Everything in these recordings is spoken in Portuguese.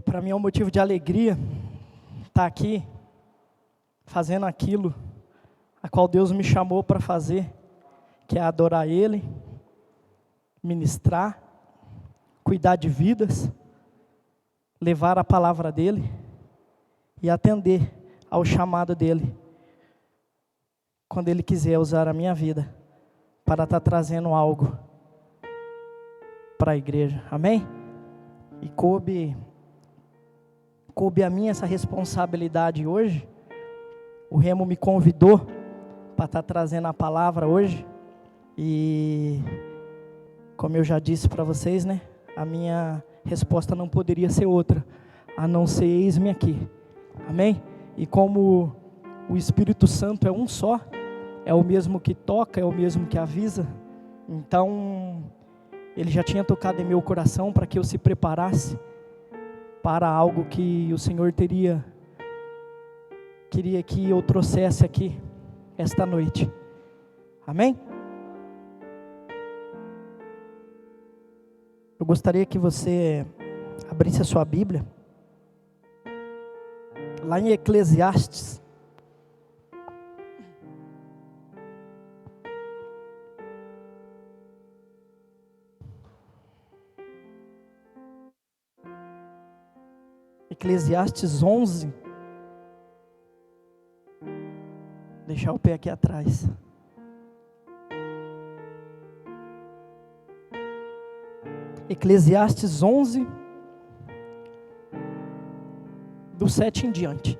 Para mim é um motivo de alegria estar aqui, fazendo aquilo a qual Deus me chamou para fazer, que é adorar Ele, ministrar, cuidar de vidas, levar a palavra dEle e atender ao chamado dEle, quando Ele quiser usar a minha vida para estar trazendo algo para a igreja, amém? E coube a mim essa responsabilidade hoje. O Remo me convidou para estar trazendo a palavra hoje, e como eu já disse para vocês, né, a minha resposta não poderia ser outra, a não ser eis-me aqui, amém? E como o Espírito Santo é um só, é o mesmo que toca, é o mesmo que avisa, então Ele já tinha tocado em meu coração para que eu se preparasse para algo que o Senhor queria que eu trouxesse aqui esta noite, amém? Eu gostaria que você abrisse a sua Bíblia, lá em Eclesiastes, Eclesiastes 11, deixar o pé aqui atrás. Eclesiastes 11, do 7 em diante.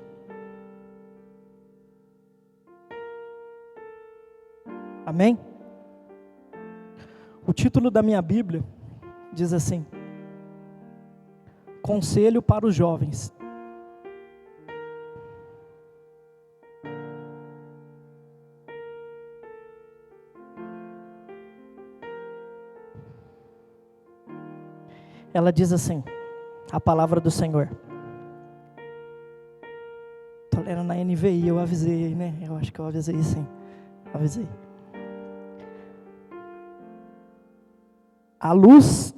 Amém? O título da minha Bíblia diz assim: Conselho para os jovens. Ela diz assim, a palavra do Senhor. Estou lendo na NVI, eu avisei, né? Eu acho que eu avisei sim. Avisei. A luz...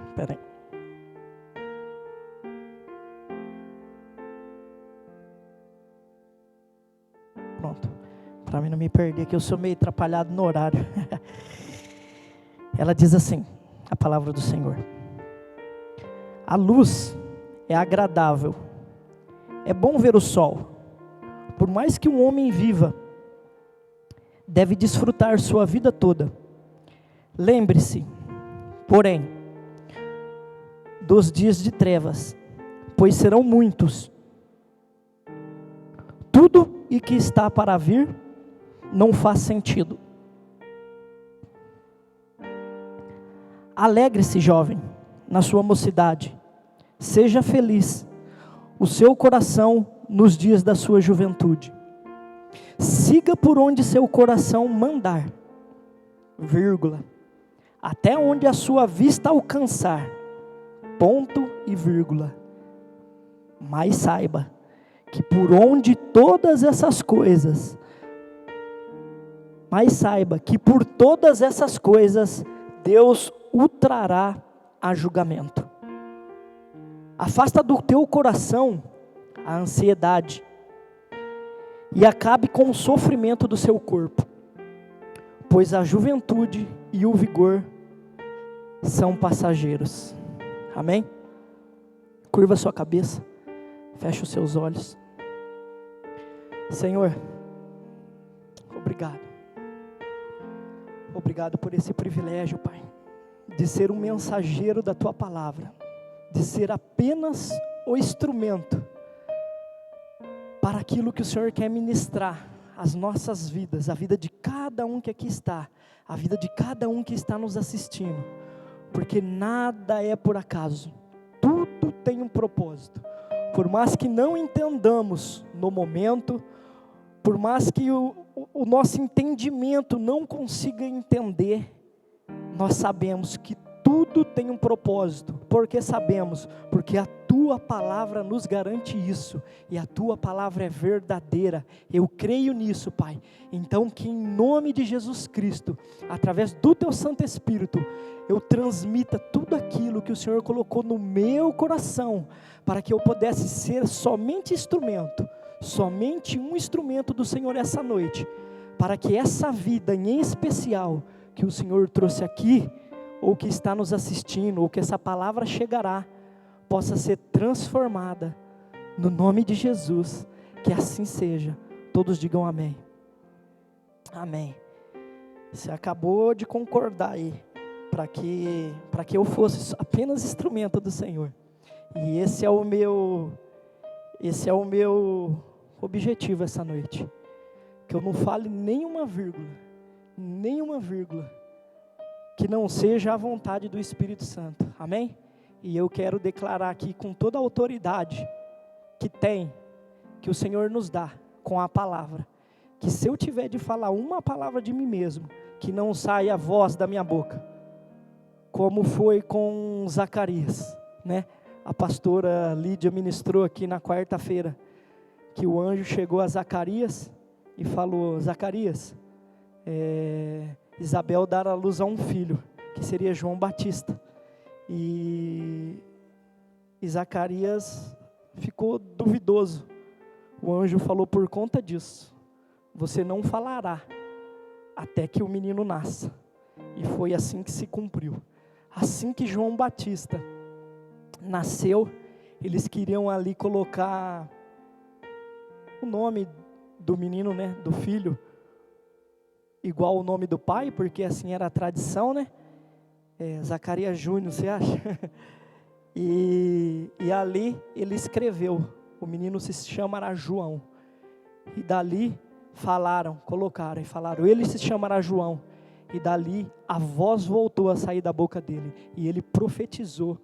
Espera aí. Pronto. Para mim não me perder, que eu sou meio atrapalhado no horário. Ela diz assim, a palavra do Senhor: a luz é agradável, é bom ver o sol. Por mais que um homem viva, deve desfrutar sua vida toda. Lembre-se, porém, dos dias de trevas, pois serão muitos. Tudo e que está para vir não faz sentido. Alegre-se, jovem, na sua mocidade. Seja feliz o seu coração nos dias da sua juventude. Siga por onde seu coração mandar, vírgula, até onde a sua vista alcançar, ponto e vírgula. Mas saiba que por onde todas essas coisas, por todas essas coisas, Deus o trará a julgamento. Afasta do teu coração a ansiedade e acabe com o sofrimento do seu corpo, pois a juventude e o vigor são passageiros. Amém? Curva sua cabeça, fecha os seus olhos. Senhor, obrigado. Obrigado por esse privilégio, Pai, de ser um mensageiro da Tua palavra, de ser apenas o instrumento para aquilo que o Senhor quer ministrar às nossas vidas, a vida de cada um que aqui está, a vida de cada um que está nos assistindo, porque nada é por acaso, tudo tem um propósito. Por mais que não entendamos no momento, por mais que o nosso entendimento não consiga entender, nós sabemos que tudo tem um propósito. Porque sabemos? Porque a Tua tua palavra nos garante isso, e a tua palavra é verdadeira. Eu creio nisso, Pai. Então que em nome de Jesus Cristo, através do teu Santo Espírito, eu transmita tudo aquilo que o Senhor colocou no meu coração, para que eu pudesse ser somente um instrumento do Senhor essa noite, para que essa vida em especial que o Senhor trouxe aqui, ou que está nos assistindo, ou que essa palavra chegará, possa ser transformada, no nome de Jesus, que assim seja. Todos digam amém. Amém. Você acabou de concordar aí, para que eu fosse apenas instrumento do Senhor, e esse é o meu objetivo essa noite, que eu não fale nenhuma vírgula, que não seja a vontade do Espírito Santo, amém? E eu quero declarar aqui com toda a autoridade que o Senhor nos dá com a palavra, que se eu tiver de falar uma palavra de mim mesmo, que não saia a voz da minha boca, como foi com Zacarias, né? A pastora Lídia ministrou aqui na quarta-feira, que o anjo chegou a Zacarias e falou: Zacarias, Isabel dará à luz a um filho, que seria João Batista. E Zacarias ficou duvidoso. O anjo falou: por conta disso, você não falará até que o menino nasça. E foi assim que se cumpriu. Assim que João Batista nasceu, eles queriam ali colocar o nome do menino, né, do filho, igual o nome do pai, porque assim era a tradição, né? Zacarias Júnior, você acha? E ali ele escreveu: o menino se chamará João. E dali colocaram e falaram: ele se chamará João. E dali a voz voltou a sair da boca dele, e ele profetizou,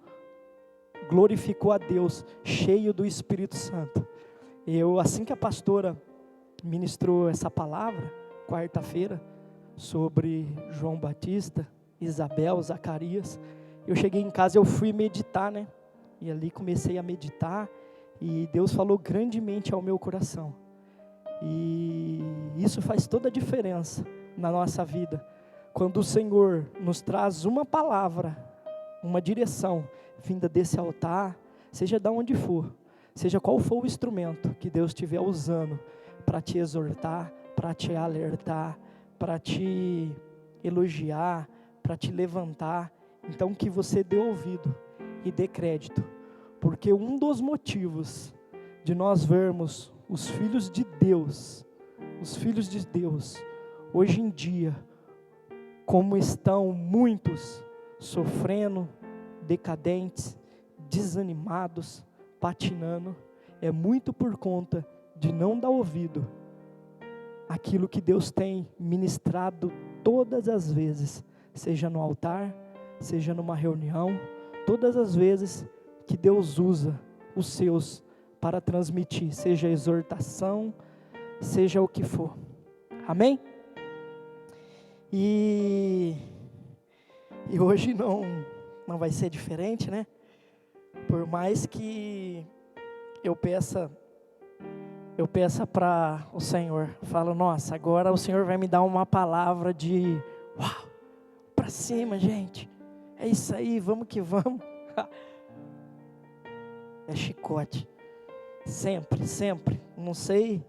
glorificou a Deus, cheio do Espírito Santo. Assim que a pastora ministrou essa palavra, quarta-feira, sobre João Batista, Isabel, Zacarias, eu cheguei em casa, eu fui meditar, né? E ali comecei a meditar, e Deus falou grandemente ao meu coração. E isso faz toda a diferença na nossa vida, quando o Senhor nos traz uma palavra, uma direção, vinda desse altar, seja de onde for, seja qual for o instrumento que Deus estiver usando, para te exortar, para te alertar, para te elogiar, para te levantar, então que você dê ouvido e dê crédito, porque um dos motivos de nós vermos os filhos de Deus, hoje em dia, como estão muitos sofrendo, decadentes, desanimados, patinando, é muito por conta de não dar ouvido àquilo que Deus tem ministrado todas as vezes, seja no altar, seja numa reunião, todas as vezes que Deus usa os seus para transmitir, seja exortação, seja o que for, amém? E hoje não vai ser diferente, né? Por mais que eu peça para o Senhor, falo: nossa, agora o Senhor vai me dar uma palavra de uau, para cima, gente, é isso aí, vamos que vamos. É chicote, sempre, não sei,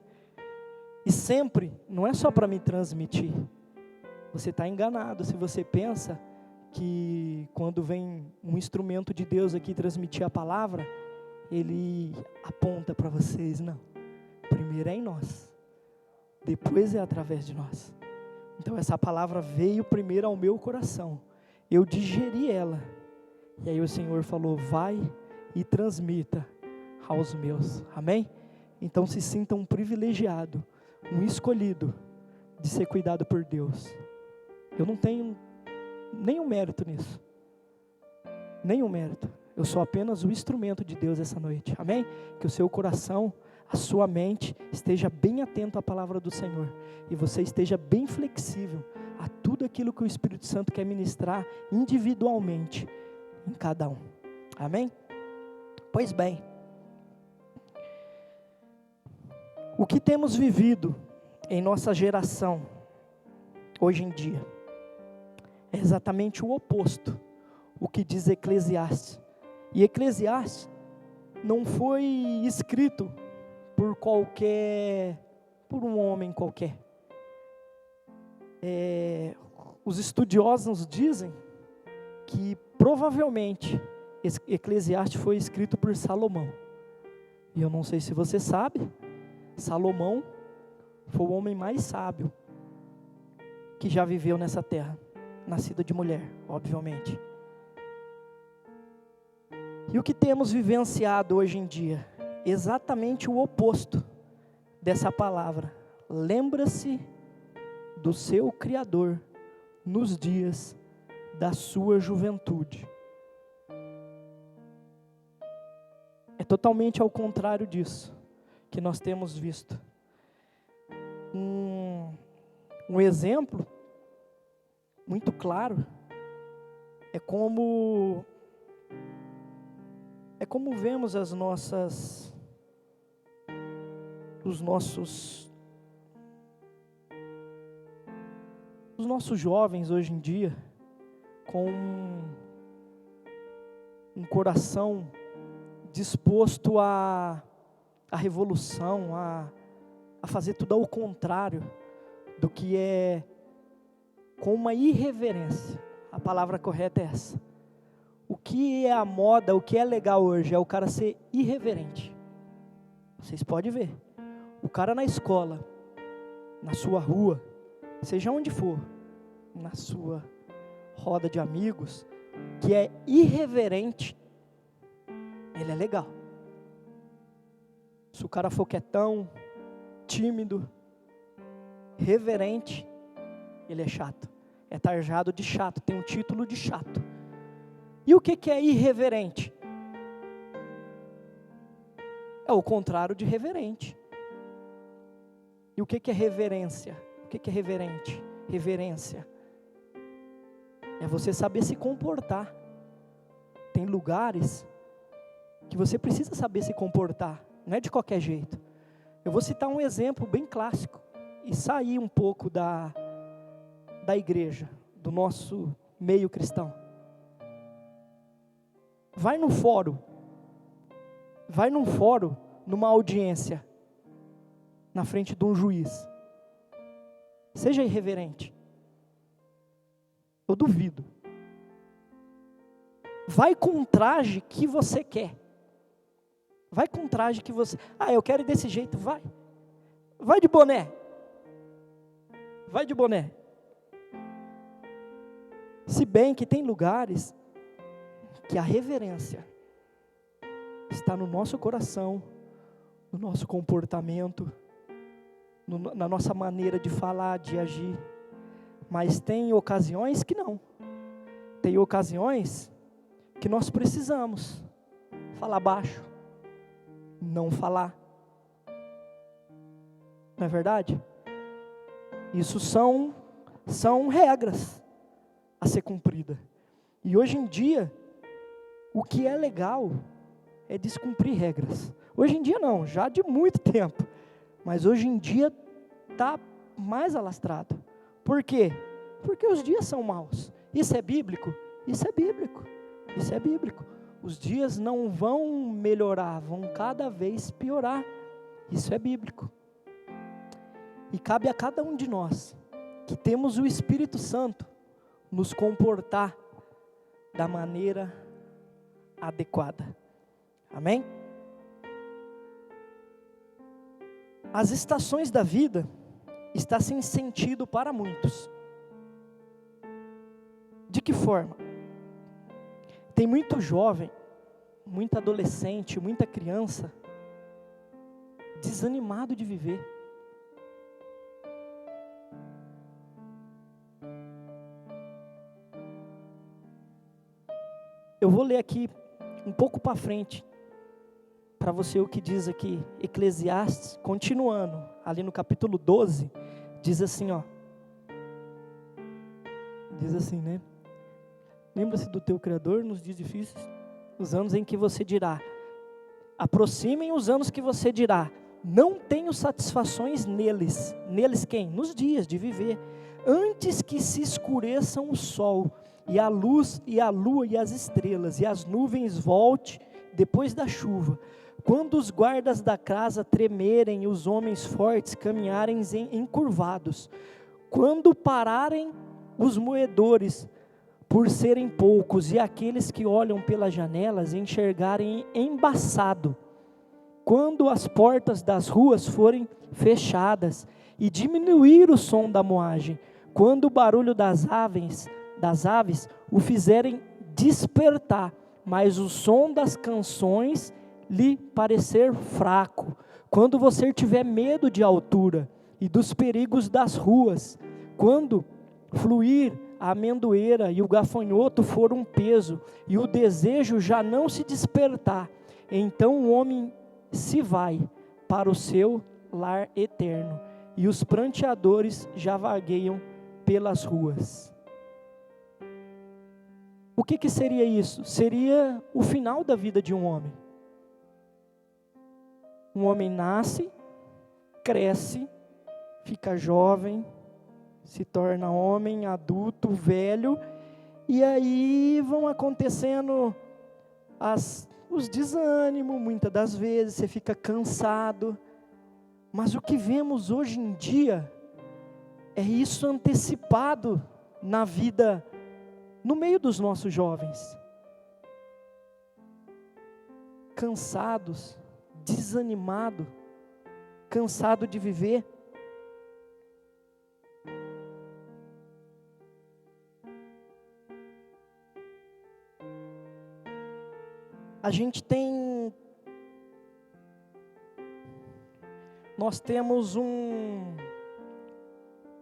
e sempre, não é só para me transmitir. Você está enganado se você pensa que quando vem um instrumento de Deus aqui transmitir a palavra, ele aponta para vocês. Não, primeiro é em nós, depois é através de nós. Então essa palavra veio primeiro ao meu coração, eu digeri ela, e aí o Senhor falou: vai e transmita aos meus, amém? Então se sinta um privilegiado, um escolhido de ser cuidado por Deus. Eu não tenho nenhum mérito nisso, nenhum mérito, eu sou apenas o instrumento de Deus essa noite, amém? Que o seu coração, a sua mente esteja bem atento à palavra do Senhor, e você esteja bem flexível a tudo aquilo que o Espírito Santo quer ministrar individualmente em cada um, amém? Pois bem, O que temos vivido em nossa geração, hoje em dia, é exatamente o oposto, o que diz Eclesiastes. E Eclesiastes não foi escrito por um homem qualquer. Os estudiosos dizem que provavelmente Eclesiastes foi escrito por Salomão. E eu não sei se você sabe, Salomão foi o homem mais sábio que já viveu nessa terra, nascido de mulher, obviamente. E o que temos vivenciado hoje em dia? Exatamente o oposto dessa palavra. Lembra-se do seu Criador nos dias da sua juventude. É totalmente ao contrário disso que nós temos visto. Um exemplo muito claro é como vemos os nossos jovens hoje em dia com um coração disposto à revolução, a fazer tudo ao contrário do que é, com uma irreverência. A palavra correta é essa. O que é a moda, o que é legal hoje é o cara ser irreverente. Vocês podem ver. O cara na escola, na sua rua, seja onde for, na sua roda de amigos, que é irreverente, ele é legal. Se o cara for quietão, tímido, reverente, ele é chato. É tarjado de chato, tem um título de chato. E o que é irreverente? É o contrário de reverente. E o que é reverência? O que é reverente? Reverência é você saber se comportar. Tem lugares que você precisa saber se comportar, não é de qualquer jeito. Eu vou citar um exemplo bem clássico e sair um pouco da igreja, do nosso meio cristão. Vai num fórum, numa audiência, na frente de um juiz. Seja irreverente. Eu duvido. Vai com um traje que você quer. Vai com um traje que você... eu quero ir desse jeito, vai. Vai de boné. Vai de boné. Se bem que tem lugares que a reverência está no nosso coração, no nosso comportamento, na nossa maneira de falar, de agir. Mas tem ocasiões que não. Tem ocasiões que nós precisamos falar baixo, não falar. Não é verdade? Isso são regras a ser cumprida. E hoje em dia, o que é legal é descumprir regras. Hoje em dia não, já de muito tempo. Mas hoje em dia está mais alastrado. Por quê? Porque os dias são maus. Isso é bíblico? Isso é bíblico. Isso é bíblico. Os dias não vão melhorar, vão cada vez piorar. Isso é bíblico. E cabe a cada um de nós, que temos o Espírito Santo, nos comportar da maneira adequada. Amém? As estações da vida estão sem sentido para muitos. De que forma? Tem muito jovem, muito adolescente, muita criança desanimado de viver. Eu vou ler aqui um pouco para frente, para você o que diz aqui, Eclesiastes, continuando, ali no capítulo 12, diz assim, diz assim, né? Lembra-se do teu Criador nos dias difíceis, os anos em que você dirá, aproximem os anos que você dirá, não tenho satisfações neles. Neles quem? Nos dias de viver. Antes que se escureçam o sol, e a luz, e a lua, e as estrelas, e as nuvens volte depois da chuva. Quando os guardas da casa tremerem, e os homens fortes caminharem encurvados. Quando pararem os moedores, por serem poucos, e aqueles que olham pelas janelas enxergarem embaçado. Quando as portas das ruas forem fechadas, e diminuir o som da moagem, quando o barulho das aves o fizerem despertar, mas o som das canções lhe parecer fraco, quando você tiver medo de altura e dos perigos das ruas, quando fluir a amendoeira e o gafanhoto for um peso, e o desejo já não se despertar, então o homem se vai para o seu lar eterno, e os pranteadores já vagueiam pelas ruas. O que seria isso? Seria o final da vida de um homem. Um homem nasce, cresce, fica jovem, se torna homem, adulto, velho, e aí vão acontecendo os desânimos, muitas das vezes, você fica cansado, mas o que vemos hoje em dia é isso antecipado na vida, no meio dos nossos jovens. Cansados, desanimados, cansados de viver. Nós temos um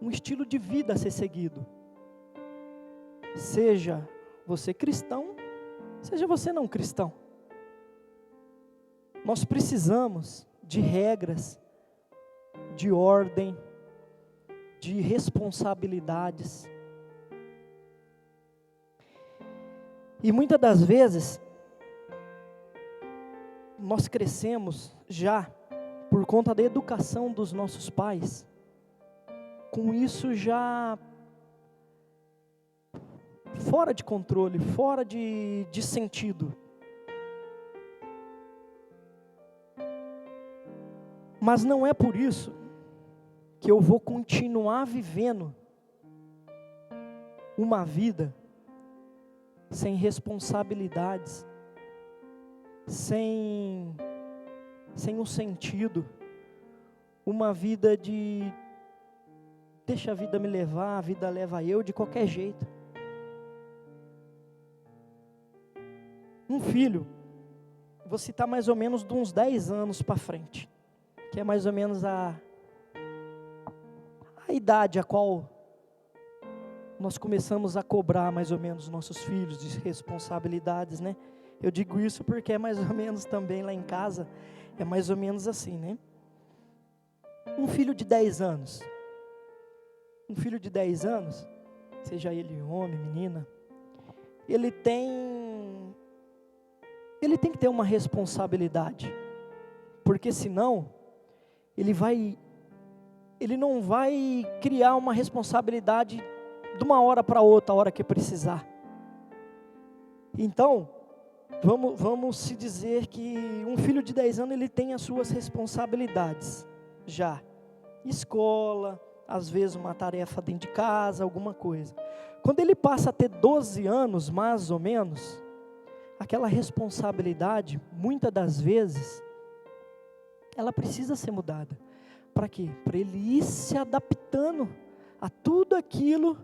estilo de vida a ser seguido. Seja você cristão, seja você não cristão. Nós precisamos de regras, de ordem, de responsabilidades. E muitas das vezes, nós crescemos já por conta da educação dos nossos pais, com isso já fora de controle, fora de sentido. Mas não é por isso que eu vou continuar vivendo uma vida sem responsabilidades, sem um sentido, uma vida de deixa a vida me levar, a vida leva eu de qualquer jeito. Um filho, vou citar mais ou menos de uns 10 anos para frente, que é mais ou menos a idade a qual nós começamos a cobrar mais ou menos nossos filhos de responsabilidades, né? Eu digo isso porque é mais ou menos também lá em casa, é mais ou menos assim, né? Um filho de 10 anos, seja ele homem, menina, ele tem que ter uma responsabilidade, porque senão, ele não vai criar uma responsabilidade de uma hora para outra, a hora que precisar. Então, vamos se dizer que um filho de 10 anos, ele tem as suas responsabilidades, já, escola, às vezes uma tarefa dentro de casa, alguma coisa. Quando ele passa a ter 12 anos, mais ou menos, aquela responsabilidade, muitas das vezes, ela precisa ser mudada. Para quê? Para ele ir se adaptando a tudo aquilo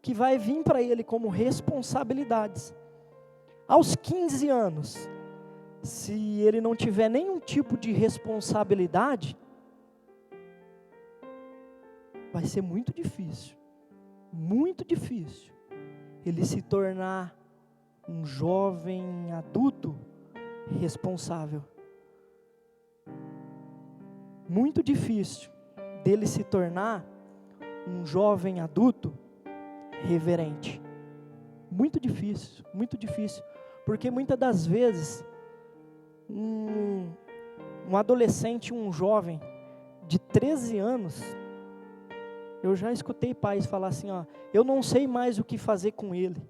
que vai vir para ele como responsabilidades. Aos 15 anos, se ele não tiver nenhum tipo de responsabilidade, vai ser muito difícil ele se tornar um jovem adulto responsável. Muito difícil dele se tornar um jovem adulto reverente. Muito difícil, porque muitas das vezes um adolescente, um jovem de 13 anos, eu já escutei pais falar assim, ó, eu não sei mais o que fazer com ele.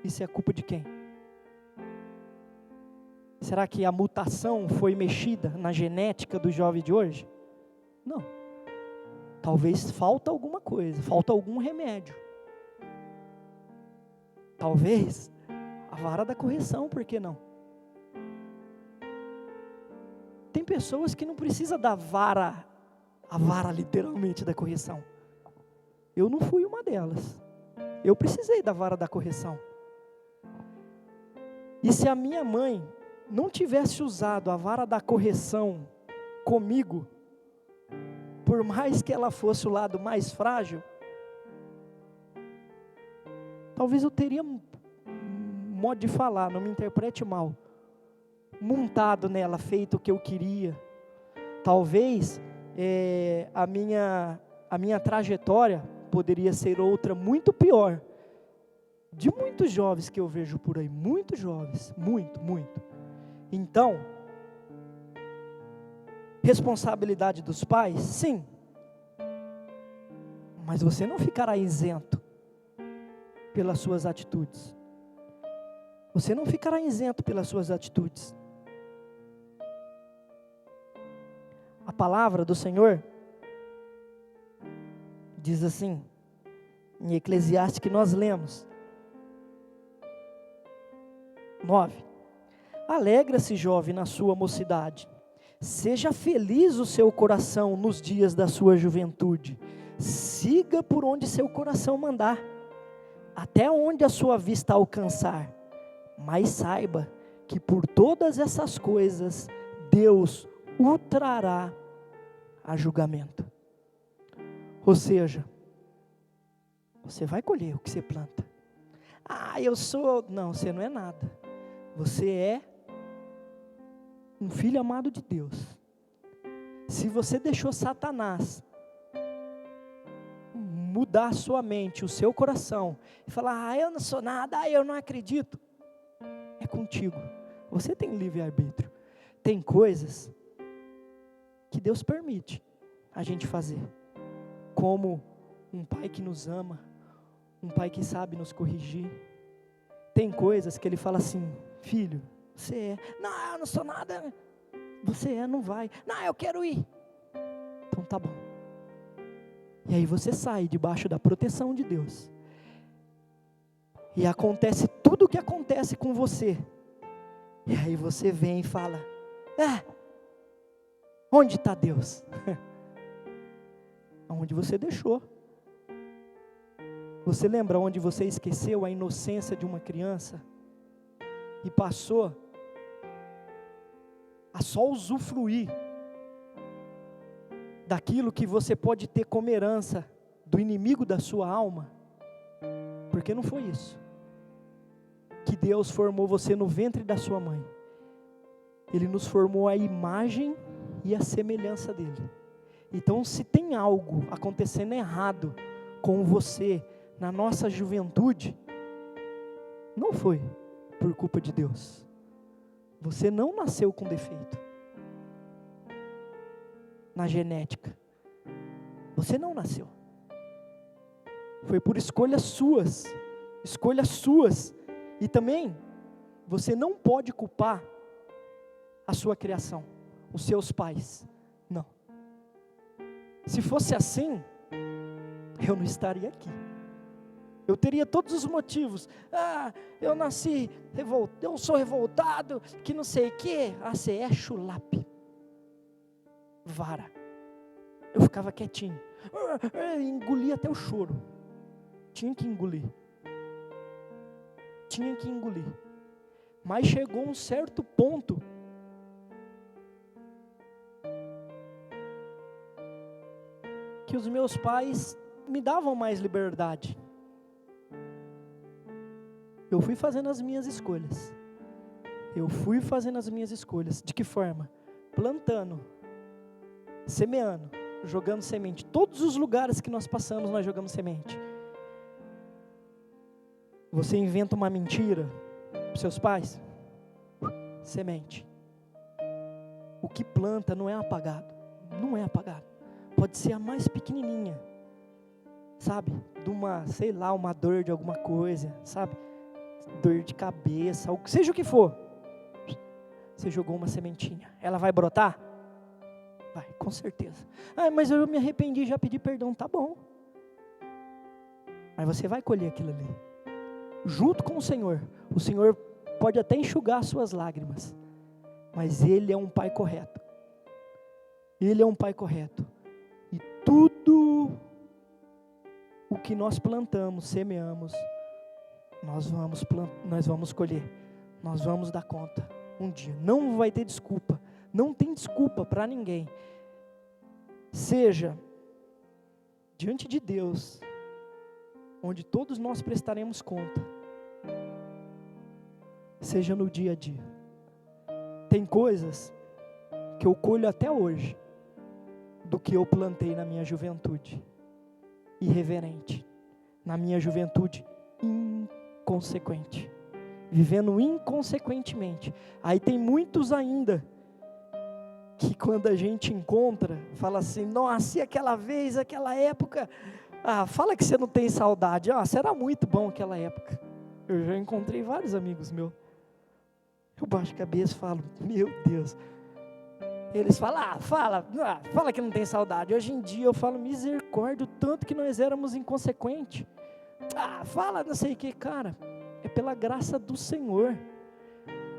Isso é culpa de quem? Será que a mutação foi mexida na genética do jovem de hoje? Não. Talvez falta alguma coisa, falta algum remédio. Talvez a vara da correção, por que não? Tem pessoas que não precisam da vara, a vara literalmente da correção. Eu não fui uma delas. Eu precisei da vara da correção. E se a minha mãe não tivesse usado a vara da correção comigo, por mais que ela fosse o lado mais frágil, talvez eu teria, modo de falar, não me interprete mal, montado nela, feito o que eu queria. Talvez a minha trajetória poderia ser outra muito pior, de muitos jovens que eu vejo por aí, muitos jovens, muito. Então, responsabilidade dos pais, sim, mas você não ficará isento pelas suas atitudes. Você não ficará isento pelas suas atitudes. A palavra do Senhor diz assim, em Eclesiastes que nós lemos, 9. Alegra-se, jovem, na sua mocidade. Seja feliz o seu coração nos dias da sua juventude. Siga por onde seu coração mandar, até onde a sua vista alcançar. Mas saiba que por todas essas coisas, Deus o trará a julgamento. Ou seja, você vai colher o que você planta. Não, você não é nada. Você é um filho amado de Deus. Se você deixou Satanás mudar a sua mente, o seu coração, e falar, eu não sou nada, eu não acredito, é contigo. Você tem livre-arbítrio. Tem coisas que Deus permite a gente fazer, como um pai que nos ama, um pai que sabe nos corrigir. Tem coisas que Ele fala assim, filho, você é, não, eu não sou nada, você é, não vai, não, eu quero ir, então tá bom. E aí você sai debaixo da proteção de Deus, e acontece tudo o que acontece com você, e aí você vem e fala, onde está Deus? Onde você deixou. Você lembra onde você esqueceu a inocência de uma criança, e passou a só usufruir daquilo que você pode ter como herança do inimigo da sua alma? Porque não foi isso que Deus formou você no ventre da sua mãe. Ele nos formou a imagem e a semelhança dele. Então, se tem algo acontecendo errado com você na nossa juventude, não foi por culpa de Deus. Você não nasceu com defeito na genética. Você não nasceu. Foi por escolhas suas. E também, você não pode culpar a sua criação, os seus pais. Não. Se fosse assim, eu não estaria aqui. Eu teria todos os motivos. Eu nasci eu sou revoltado, que não sei o quê. Você é chulape. Vara. Eu ficava quietinho. Engolia até o choro. Tinha que engolir. Mas chegou um certo ponto que os meus pais me davam mais liberdade. Eu fui fazendo as minhas escolhas. De que forma? Plantando, semeando, jogando semente. Todos os lugares que nós passamos, nós jogamos semente. Você inventa uma mentira para os seus pais, semente. O que planta não é apagado. Não é apagado. Pode ser a mais pequenininha. Sabe? De uma, sei lá, uma dor de alguma coisa. Sabe? Dor de cabeça. Seja o que for. Você jogou uma sementinha. Ela vai brotar? Vai, com certeza. Ah, mas eu me arrependi, já pedi perdão. Tá bom. Mas você vai colher aquilo ali. Junto com o Senhor. O Senhor pode até enxugar as suas lágrimas. Mas Ele é um Pai correto. Ele é um Pai correto. E tudo o que nós plantamos, semeamos, nós vamos colher. Nós vamos dar conta um dia. Não vai ter desculpa. Não tem desculpa para ninguém. Seja diante de Deus, onde todos nós prestaremos conta. Seja no dia a dia. Tem coisas que eu colho até hoje, do que eu plantei na minha juventude, irreverente, na minha juventude inconsequente, vivendo inconsequentemente. Aí tem muitos ainda, que quando a gente encontra, fala assim, nossa, e aquela vez, aquela época, fala que você não tem saudade, será muito bom aquela época. Eu já encontrei vários amigos meus, eu baixo a cabeça e falo, meu Deus. Eles falam, fala que não tem saudade. Hoje em dia eu falo, misericórdia, o tanto que nós éramos inconsequentes. Fala não sei o que, cara, é pela graça do Senhor.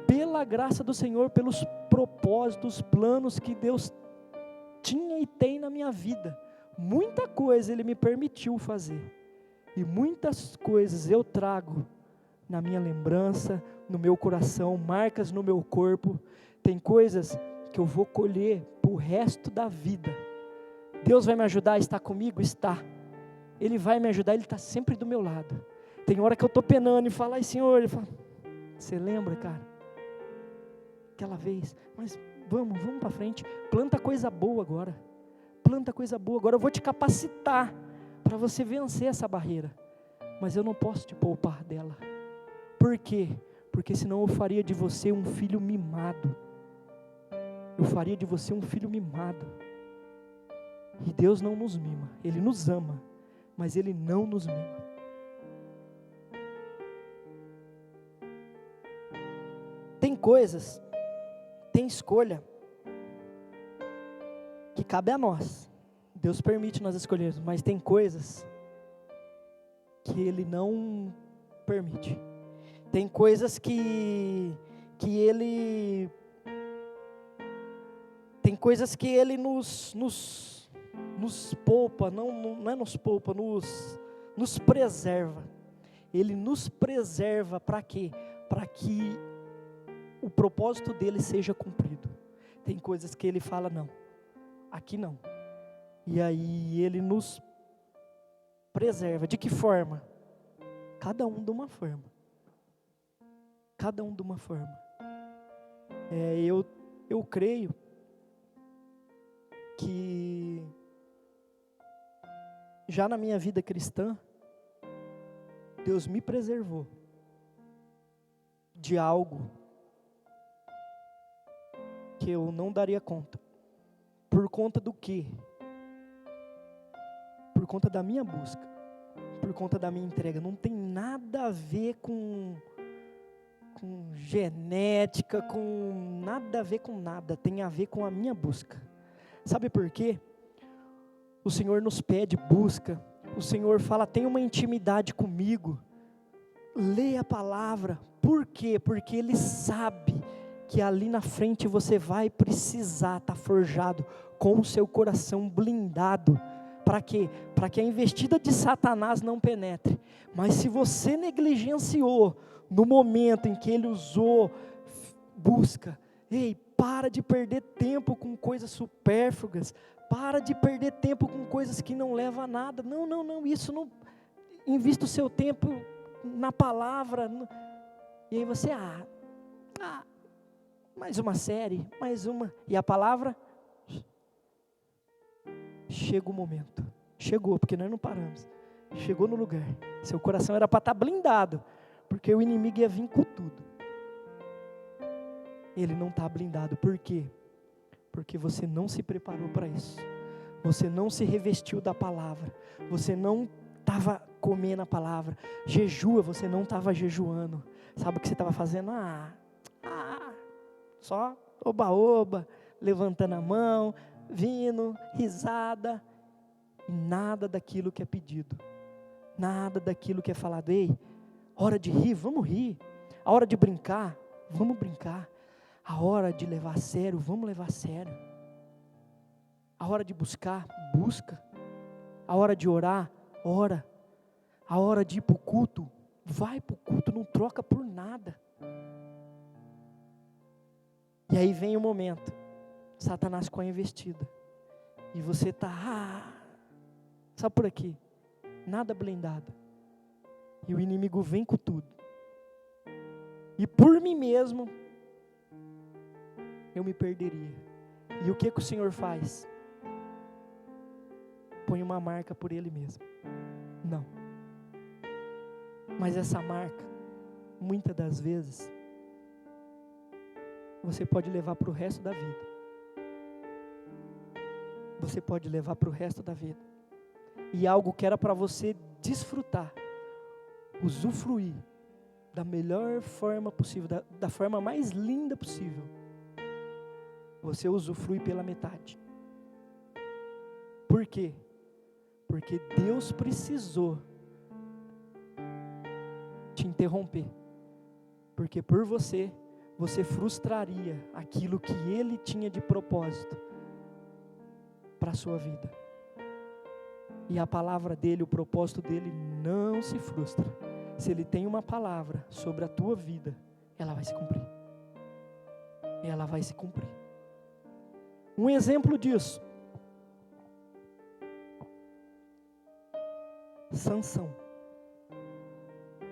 Pela graça do Senhor, pelos propósitos, planos que Deus tinha e tem na minha vida. Muita coisa Ele me permitiu fazer. E muitas coisas eu trago na minha lembrança, no meu coração, marcas no meu corpo. Tem coisas que eu vou colher para o resto da vida. Deus vai me ajudar a estar comigo? Está. Ele vai me ajudar, Ele está sempre do meu lado. Tem hora que eu estou penando e falo, ai Senhor, Ele fala, você lembra, cara? Aquela vez, mas vamos para frente, planta coisa boa agora. Planta coisa boa agora, eu vou te capacitar para você vencer essa barreira. Mas eu não posso te poupar dela. Por quê? Porque senão eu faria de você um filho mimado. Eu faria de você um filho mimado. E Deus não nos mima. Ele nos ama, mas Ele não nos mima. Tem coisas, tem escolha, que cabe a nós. Deus permite nós escolhermos, mas tem coisas que Ele não permite. Tem coisas que Ele... Tem coisas que Ele nos poupa, não é nos poupa, nos preserva. Ele nos preserva para quê? Para que o propósito dele seja cumprido. Tem coisas que Ele fala, não, aqui não. E aí Ele nos preserva. De que forma? Cada um de uma forma. Cada um de uma forma. Eu creio que já na minha vida cristã, Deus me preservou de algo que eu não daria conta. Por conta do quê? Por conta da minha busca, por conta da minha entrega. Não tem nada a ver com genética, nada a ver com nada, tem a ver com a minha busca. Sabe por quê? O Senhor nos pede busca, o Senhor fala, tem uma intimidade comigo, lê a palavra. Por quê? Porque Ele sabe que ali na frente você vai precisar estar forjado, com o seu coração blindado. Para quê? Para que a investida de Satanás não penetre. Mas se você negligenciou no momento em que Ele usou, busca, para de perder tempo com coisas supérfluas, para de perder tempo com coisas que não levam a nada. Não, isso não, invista o seu tempo na palavra. E aí você, mais uma série, mais uma, e a palavra, chega o momento, chegou, porque nós não paramos, chegou no lugar, seu coração era para estar blindado, porque o inimigo ia vir com tudo. ele não está blindado. Por quê? Porque você não se preparou para isso. Você não se revestiu da palavra. Você não estava comendo a palavra. Jejua, você não estava jejuando. Sabe o que você estava fazendo? Só oba-oba, levantando a mão, vindo, risada. E nada daquilo que é pedido. Nada daquilo que é falado. Ei, hora de rir, vamos rir. A hora de brincar, vamos brincar. A hora de levar a sério, vamos levar a sério. A hora de buscar, busca. A hora de orar, ora. A hora de ir para o culto, vai para o culto, não troca por nada. E aí vem o momento, Satanás com a investida. E você está, só por aqui, nada blindado. E o inimigo vem com tudo. E por mim mesmo, eu me perderia. E o que o Senhor faz? Põe uma marca por Ele mesmo. Não. Mas essa marca, muitas das vezes, você pode levar para o resto da vida. Você pode levar para o resto da vida. E algo que era para você desfrutar, usufruir, da melhor forma possível, da forma mais linda possível, você usufrui pela metade. Por quê? Porque Deus precisou te interromper. Porque por você frustraria aquilo que Ele tinha de propósito para a sua vida. E a palavra dEle, o propósito dEle não se frustra. Se Ele tem uma palavra sobre a tua vida, ela vai se cumprir. Ela vai se cumprir. Um exemplo disso, Sansão.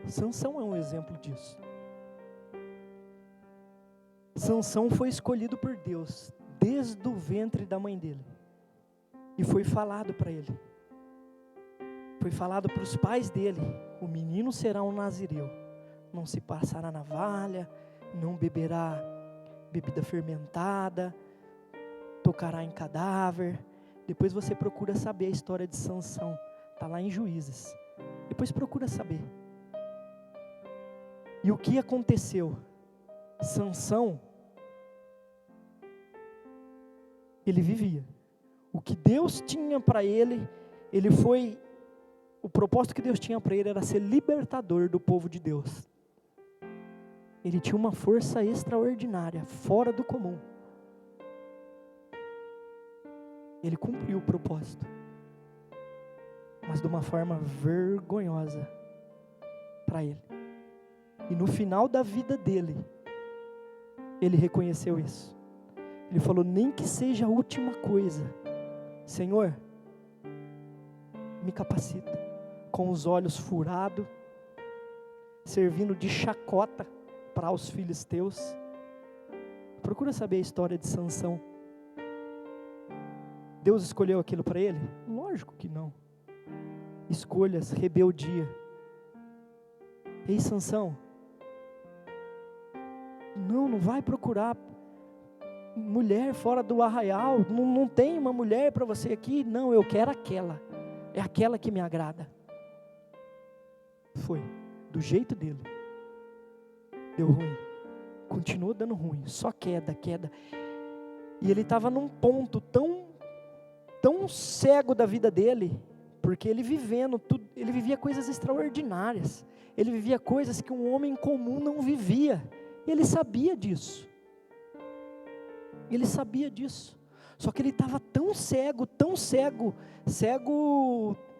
Sansão é um exemplo disso. Sansão foi escolhido por Deus desde o ventre da mãe dele. E foi falado para ele. Foi falado para os pais dele: o menino será um nazireu. Não se passará navalha, não beberá bebida fermentada, tocará em cadáver. Depois você procura saber a história de Sansão. Está lá em Juízes. Depois procura saber. E o que aconteceu? Sansão, ele vivia. O que Deus tinha para ele, o propósito que Deus tinha para ele era ser libertador do povo de Deus. Ele tinha uma força extraordinária, fora do comum. Ele cumpriu o propósito, mas de uma forma vergonhosa para ele. E no final da vida dele, ele reconheceu isso. Ele falou: nem que seja a última coisa, Senhor, me capacita. Com os olhos furados, servindo de chacota para os filisteus. Procura saber a história de Sansão. Deus escolheu aquilo para ele? Lógico que não. Escolhas, rebeldia. Ei, Sansão, não vai procurar mulher fora do arraial. Não tem uma mulher para você aqui. Não, eu quero aquela. É aquela que me agrada. Foi do jeito dele. Deu ruim. Continuou dando ruim. Só queda. E ele estava num ponto tão cego da vida dele, porque ele vivia coisas extraordinárias. Ele vivia coisas que um homem comum não vivia. Ele sabia disso. Só que ele estava tão cego,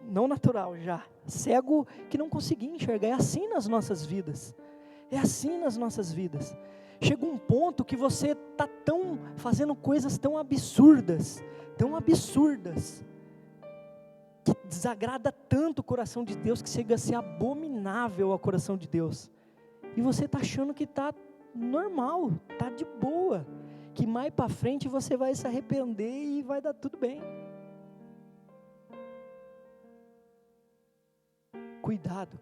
não natural já, cego que não conseguia enxergar. É assim nas nossas vidas. Chega um ponto que você está fazendo coisas tão absurdas, que desagrada tanto o coração de Deus, que chega a ser abominável ao coração de Deus. E você está achando que está normal, está de boa, que mais para frente você vai se arrepender e vai dar tudo bem. Cuidado,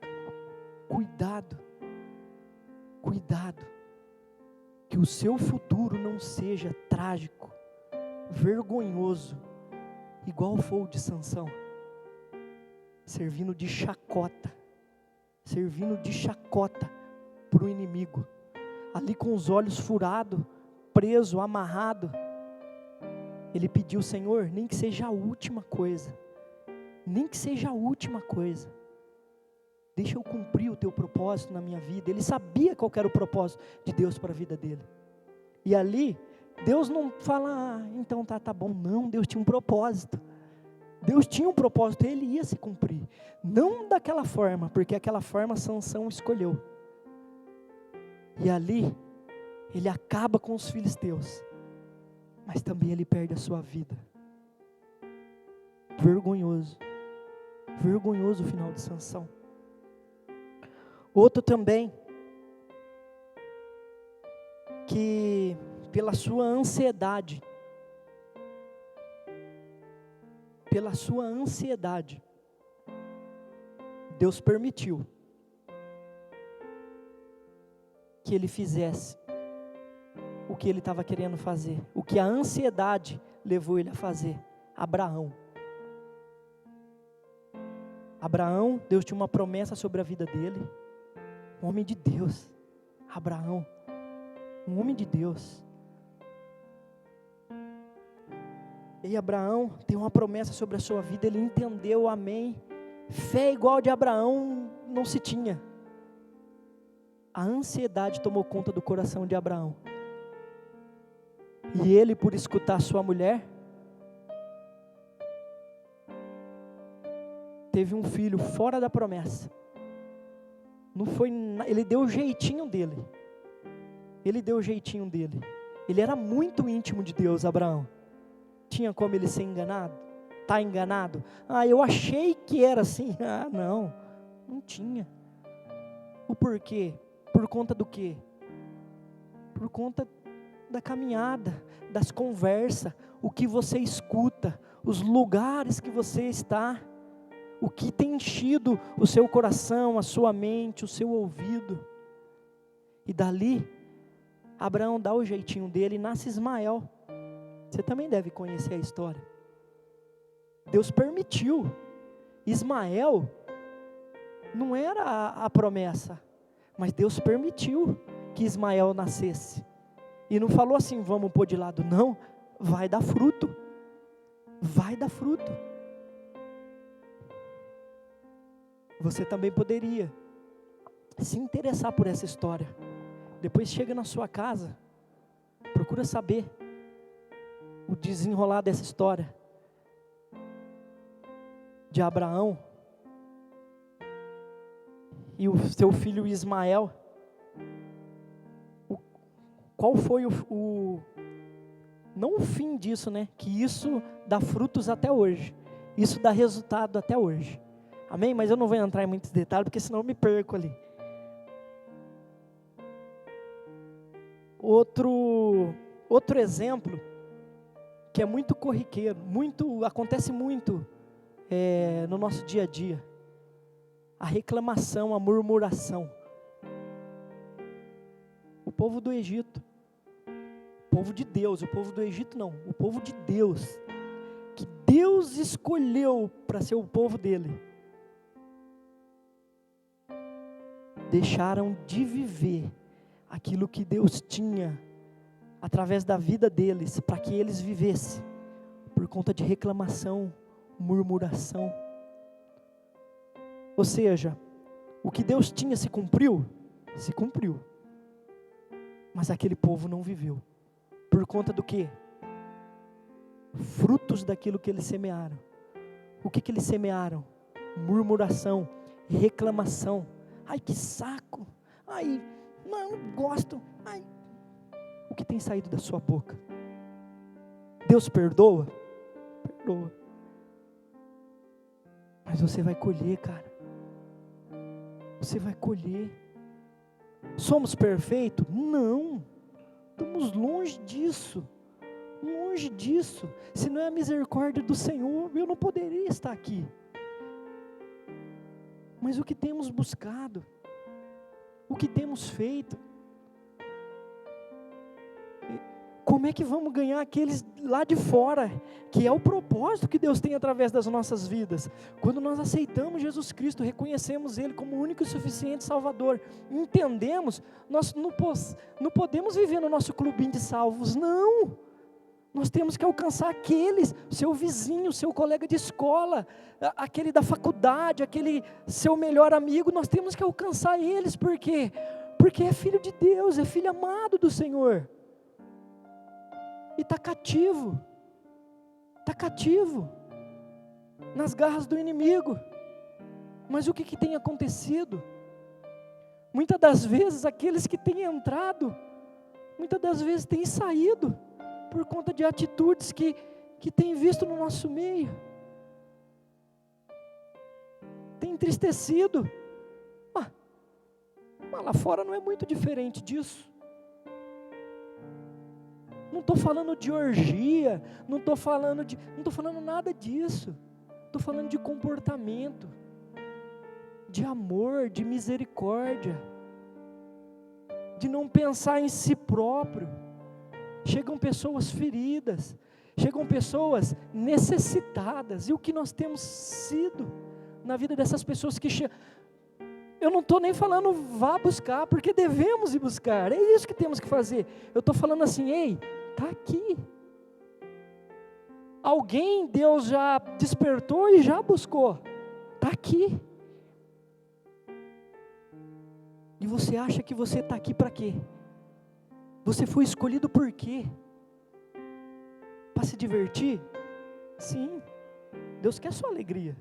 que o seu futuro não seja trágico, vergonhoso, igual foi o de Sansão, servindo de chacota para o inimigo, ali com os olhos furados, preso, amarrado. Ele pediu: Senhor, nem que seja a última coisa, deixa eu cumprir o teu propósito na minha vida. Ele sabia qual era o propósito de Deus para a vida dele. E ali, Deus não fala: então tá bom. Não, Deus tinha um propósito. Ele ia se cumprir. Não daquela forma, porque aquela forma Sansão escolheu. E ali, ele acaba com os filisteus, mas também ele perde a sua vida. Vergonhoso o final de Sansão. Outro também, que pela sua ansiedade, Deus permitiu que ele fizesse o que ele estava querendo fazer, o que a ansiedade levou ele a fazer. Abraão, Deus tinha uma promessa sobre a vida dele, um homem de Deus. Abraão, um homem de Deus. E Abraão tem uma promessa sobre a sua vida, ele entendeu, amém. Fé igual de Abraão não se tinha. A ansiedade tomou conta do coração de Abraão. E ele, por escutar sua mulher, teve um filho fora da promessa. Ele deu o jeitinho dele. Ele era muito íntimo de Deus, Abraão. Tinha como ele ser enganado? Está enganado? Eu achei que era assim. Não tinha. O porquê? Por conta do quê? Por conta da caminhada, das conversas, o que você escuta, os lugares que você está, o que tem enchido o seu coração, a sua mente, o seu ouvido. E dali, Abraão dá o jeitinho dele e nasce Ismael. Você também deve conhecer a história. Deus permitiu. Ismael não era a promessa, mas Deus permitiu que Ismael nascesse. E não falou assim: vamos pôr de lado. Não, vai dar fruto. Você também poderia se interessar por essa história. Depois chega na sua casa, procura saber o desenrolar dessa história de Abraão e o seu filho Ismael. Qual foi não o fim disso, né? Que isso dá frutos até hoje. Isso dá resultado até hoje. Amém? Mas eu não vou entrar em muitos detalhes, porque senão eu me perco ali. Outro exemplo, que é muito corriqueiro, acontece muito no nosso dia a dia. A reclamação, a murmuração. O povo do Egito, o povo de Deus, o povo do Egito não, o povo de Deus, que Deus escolheu para ser o povo dele, deixaram de viver aquilo que Deus tinha através da vida deles, para que eles vivessem, por conta de reclamação, murmuração. Ou seja, o que Deus tinha se cumpriu, mas aquele povo não viveu, por conta do quê? Frutos daquilo que eles semearam. O que eles semearam? Murmuração, reclamação. Ai, que saco, ai, não gosto, ai. O que tem saído da sua boca? Deus perdoa? Perdoa. Mas você vai colher, cara. Você vai colher. Somos perfeitos? Não. Estamos longe disso. Longe disso. Se não é a misericórdia do Senhor, eu não poderia estar aqui. Mas o que temos buscado? O que temos feito? Como é que vamos ganhar aqueles lá de fora, que é o propósito que Deus tem através das nossas vidas? Quando nós aceitamos Jesus Cristo, reconhecemos Ele como o único e suficiente Salvador, entendemos, nós não podemos viver no nosso clubinho de salvos, não. Nós temos que alcançar aqueles, seu vizinho, seu colega de escola, aquele da faculdade, aquele seu melhor amigo, nós temos que alcançar eles, por quê? Porque é filho de Deus, é filho amado do Senhor. E está cativo nas garras do inimigo. Mas o que tem acontecido? Muitas das vezes aqueles que têm entrado, muitas das vezes têm saído, por conta de atitudes que têm visto no nosso meio, tem entristecido, mas lá fora não é muito diferente disso. Não estou falando de orgia, não estou falando nada disso. Estou falando de comportamento, de amor, de misericórdia, de não pensar em si próprio. Chegam pessoas feridas, chegam pessoas necessitadas, e o que nós temos sido na vida dessas pessoas que chegam. Eu não estou nem falando vá buscar, porque devemos ir buscar, é isso que temos que fazer. Eu estou falando assim, ei, está aqui. Alguém Deus já despertou e já buscou, está aqui. E você acha que você está aqui para quê? Você foi escolhido por quê? Para se divertir? Sim, Deus quer sua alegria,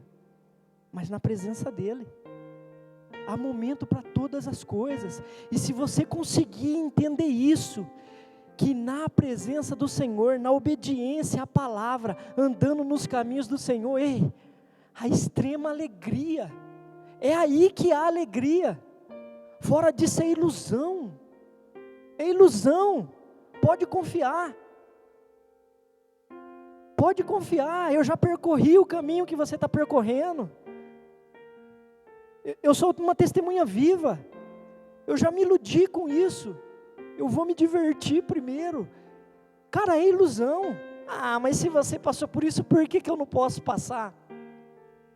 mas na presença dEle. Há momento para todas as coisas, e se você conseguir entender isso, que na presença do Senhor, na obediência à palavra, andando nos caminhos do Senhor, a extrema alegria, é aí que há alegria, fora disso é ilusão, pode confiar, eu já percorri o caminho que você está percorrendo, eu sou uma testemunha viva, eu já me iludi com isso, eu vou me divertir primeiro, cara, é ilusão, mas se você passou por isso, por que eu não posso passar?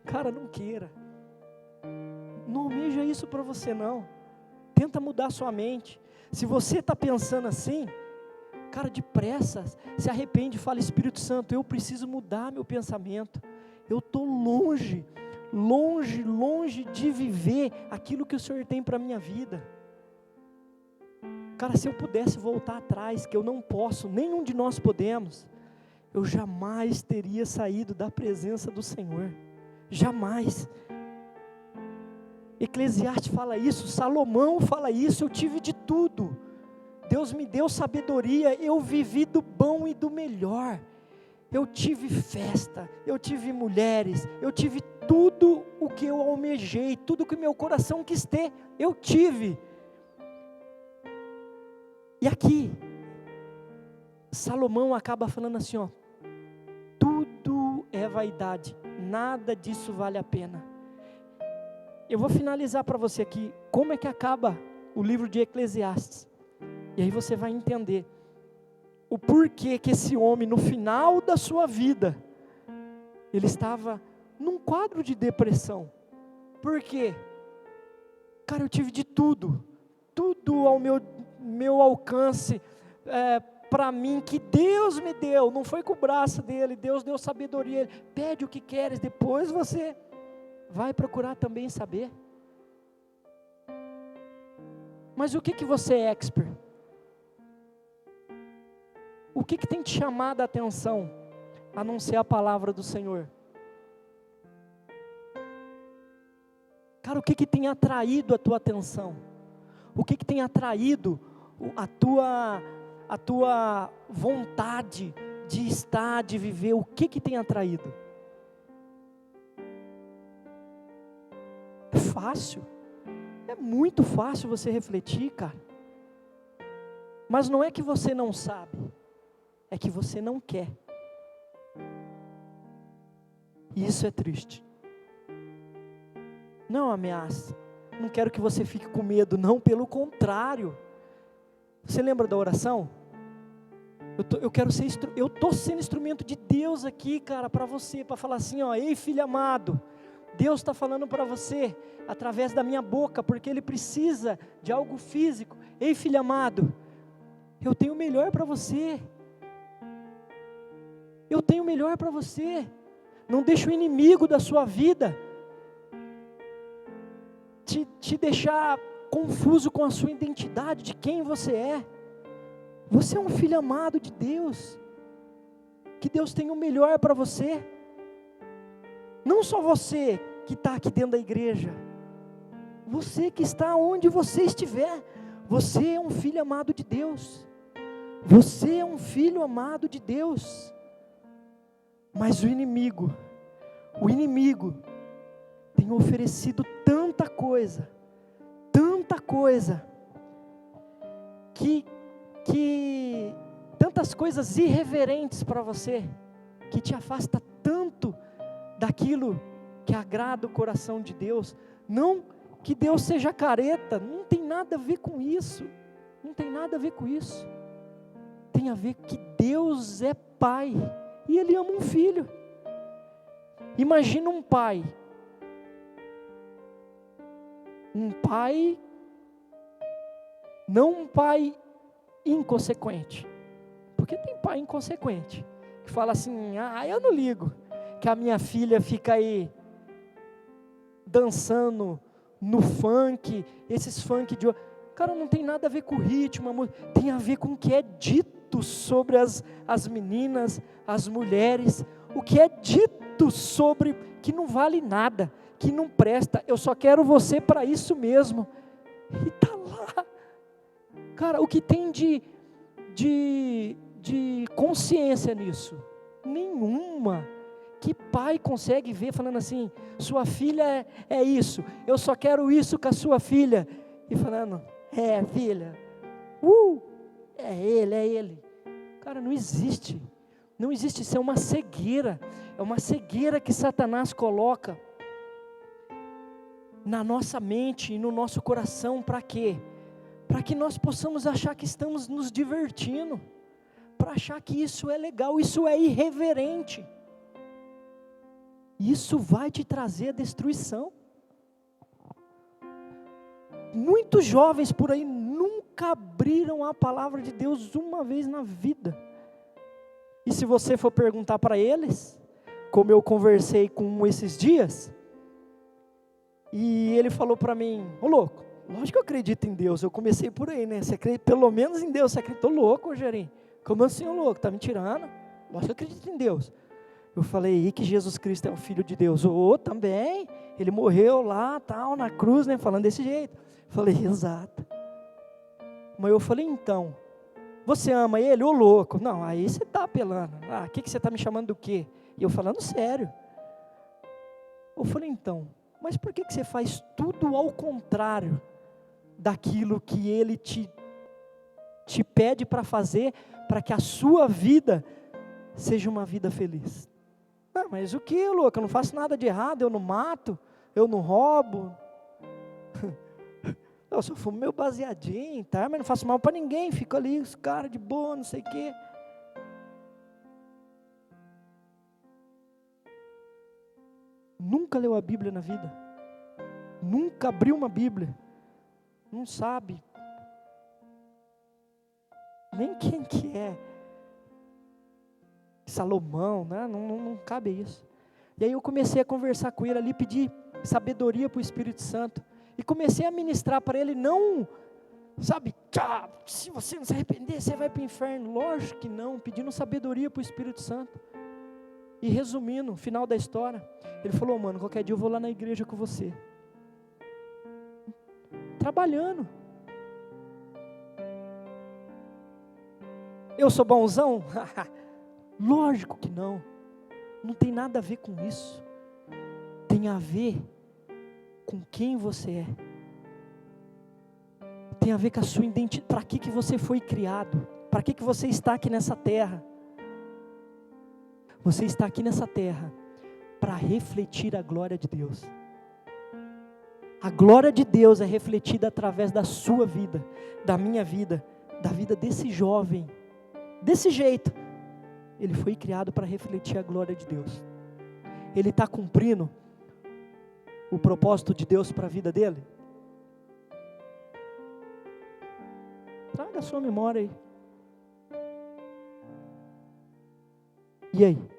Cara, não queira, não almeja isso para você não, tenta mudar sua mente. Se você está pensando assim, cara, depressa, se arrepende, fala, Espírito Santo, eu preciso mudar meu pensamento, eu estou longe de viver aquilo que o Senhor tem para a minha vida. Cara, se eu pudesse voltar atrás, que eu não posso, nenhum de nós podemos, eu jamais teria saído da presença do Senhor, jamais. Eclesiastes fala isso, Salomão fala isso, eu tive de tudo, Deus me deu sabedoria, eu vivi do bom e do melhor, eu tive festa, eu tive mulheres, eu tive tudo o que eu almejei, tudo que meu coração quis ter, eu tive. E aqui, Salomão acaba falando assim, tudo é vaidade, nada disso vale a pena. Eu vou finalizar para você aqui, como é que acaba o livro de Eclesiastes, e aí você vai entender, o porquê que esse homem no final da sua vida, ele estava num quadro de depressão. Por quê? Cara, eu tive de tudo ao meu alcance, para mim, que Deus me deu, não foi com o braço dele, Deus deu sabedoria, pede o que queres, depois você vai procurar também saber. Mas o que você é expert? O que tem te chamado a atenção, a não ser a palavra do Senhor? Cara, o que tem atraído a tua atenção? O que tem atraído a tua vontade de estar, de viver? O que tem atraído? É fácil, é muito fácil você refletir, cara. Mas não é que você não sabe, é que você não quer. E isso é triste. Não ameaça, não quero que você fique com medo, não, pelo contrário. Você lembra da oração? Eu quero ser, eu estou sendo instrumento de Deus aqui, cara, para você, para falar assim, ó, ei filho amado, Deus está falando para você, através da minha boca, porque Ele precisa de algo físico. Ei filho amado, eu tenho o melhor para você, eu tenho o melhor para você. Não deixe o inimigo da sua vida te deixar confuso com a sua identidade, de quem você é. Você é um filho amado de Deus, que Deus tem o melhor para você. Não só você que está aqui dentro da igreja, você que está onde você estiver, você é um filho amado de Deus, você é um filho amado de Deus. Mas o inimigo tem oferecido tanta coisa, que tantas coisas irreverentes para você, que te afasta tanto daquilo que agrada o coração de Deus. Não que Deus seja careta, não tem nada a ver com isso, tem a ver que Deus é Pai, e Ele ama um filho. Imagina um pai, não um pai inconsequente, porque tem pai inconsequente, que fala assim, eu não ligo, que a minha filha fica aí, dançando no funk, esses funk de... Cara, não tem nada a ver com o ritmo, tem a ver com o que é dito sobre as meninas, as mulheres, o que é dito sobre que não vale nada, que não presta, eu só quero você para isso mesmo, e está lá, cara, o que tem de consciência nisso? Nenhuma. Que pai consegue ver falando assim, sua filha é isso, eu só quero isso com a sua filha, e falando, filha, é ele, cara, não existe, isso é uma cegueira que Satanás coloca na nossa mente e no nosso coração. Para quê? Para que nós possamos achar que estamos nos divertindo, para achar que isso é legal, isso é irreverente. Isso vai te trazer a destruição. Muitos jovens por aí nunca abriram a palavra de Deus uma vez na vida. E se você for perguntar para eles, como eu conversei com um esses dias, e ele falou para mim, ô louco, lógico que eu acredito em Deus, eu comecei por aí, né? Você acredita pelo menos em Deus, você acreditou? Louco, Rogerinho? Como assim, ô louco, tá me tirando? Lógico que eu acredito em Deus. Eu falei, e que Jesus Cristo é o Filho de Deus? Também, Ele morreu lá, tal, na cruz, né, falando desse jeito. Eu falei, exato. Mas eu falei, então, você ama Ele? Ô louco, não, aí você está apelando. O que você está me chamando do quê? E eu falando sério. Eu falei, então, mas por que você faz tudo ao contrário daquilo que Ele te pede para fazer, para que a sua vida seja uma vida feliz? Mas o que, louco? Eu não faço nada de errado, eu não mato, eu não roubo, eu só fumo meu baseadinho, tá? Mas não faço mal para ninguém, fico ali, os caras de boa, não sei o quê. Nunca leu a Bíblia na vida, nunca abriu uma Bíblia, não sabe nem quem que é Salomão, né? Não cabe isso. E aí eu comecei a conversar com ele ali, pedir sabedoria para o Espírito Santo, e comecei a ministrar para ele, não, sabe, se você não se arrepender, você vai para o inferno. Lógico que não, pedindo sabedoria para o Espírito Santo. E resumindo, final da história, ele falou, mano, qualquer dia eu vou lá na igreja com você. Trabalhando. Eu sou bonzão? Lógico que não. Não tem nada a ver com isso. Tem a ver com quem você é. Tem a ver com a sua identidade. Para que você foi criado? Para que você está aqui nessa terra? Você está aqui nessa terra para refletir a glória de Deus. A glória de Deus é refletida através da sua vida, da minha vida, da vida desse jovem desse jeito. Ele foi criado para refletir a glória de Deus. Ele está cumprindo o propósito de Deus para a vida dele? Traga a sua memória aí. E aí?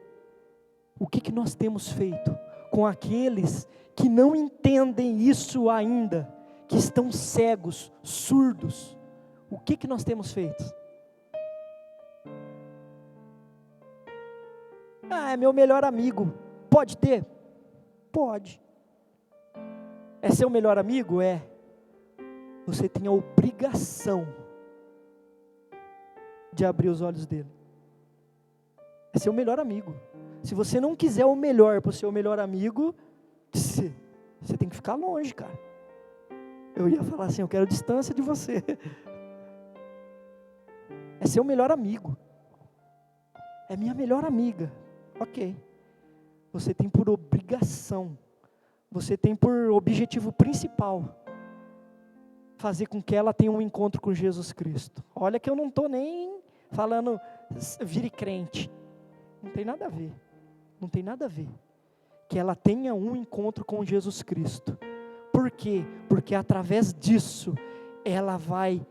O que nós temos feito com aqueles que não entendem isso ainda, que estão cegos, surdos? O que nós temos feito? É meu melhor amigo. Pode ter? Pode. É seu melhor amigo? É. Você tem a obrigação de abrir os olhos dele. É seu melhor amigo. Se você não quiser o melhor para o seu melhor amigo, você tem que ficar longe, cara. Eu ia falar assim, eu quero distância de você. É seu melhor amigo. É minha melhor amiga. Ok. Você tem por obrigação, você tem por objetivo principal, fazer com que ela tenha um encontro com Jesus Cristo. Olha que eu não estou nem falando, vire crente. Não tem nada a ver. Não tem nada a ver. Que ela tenha um encontro com Jesus Cristo. Por quê? Porque através disso, ela vai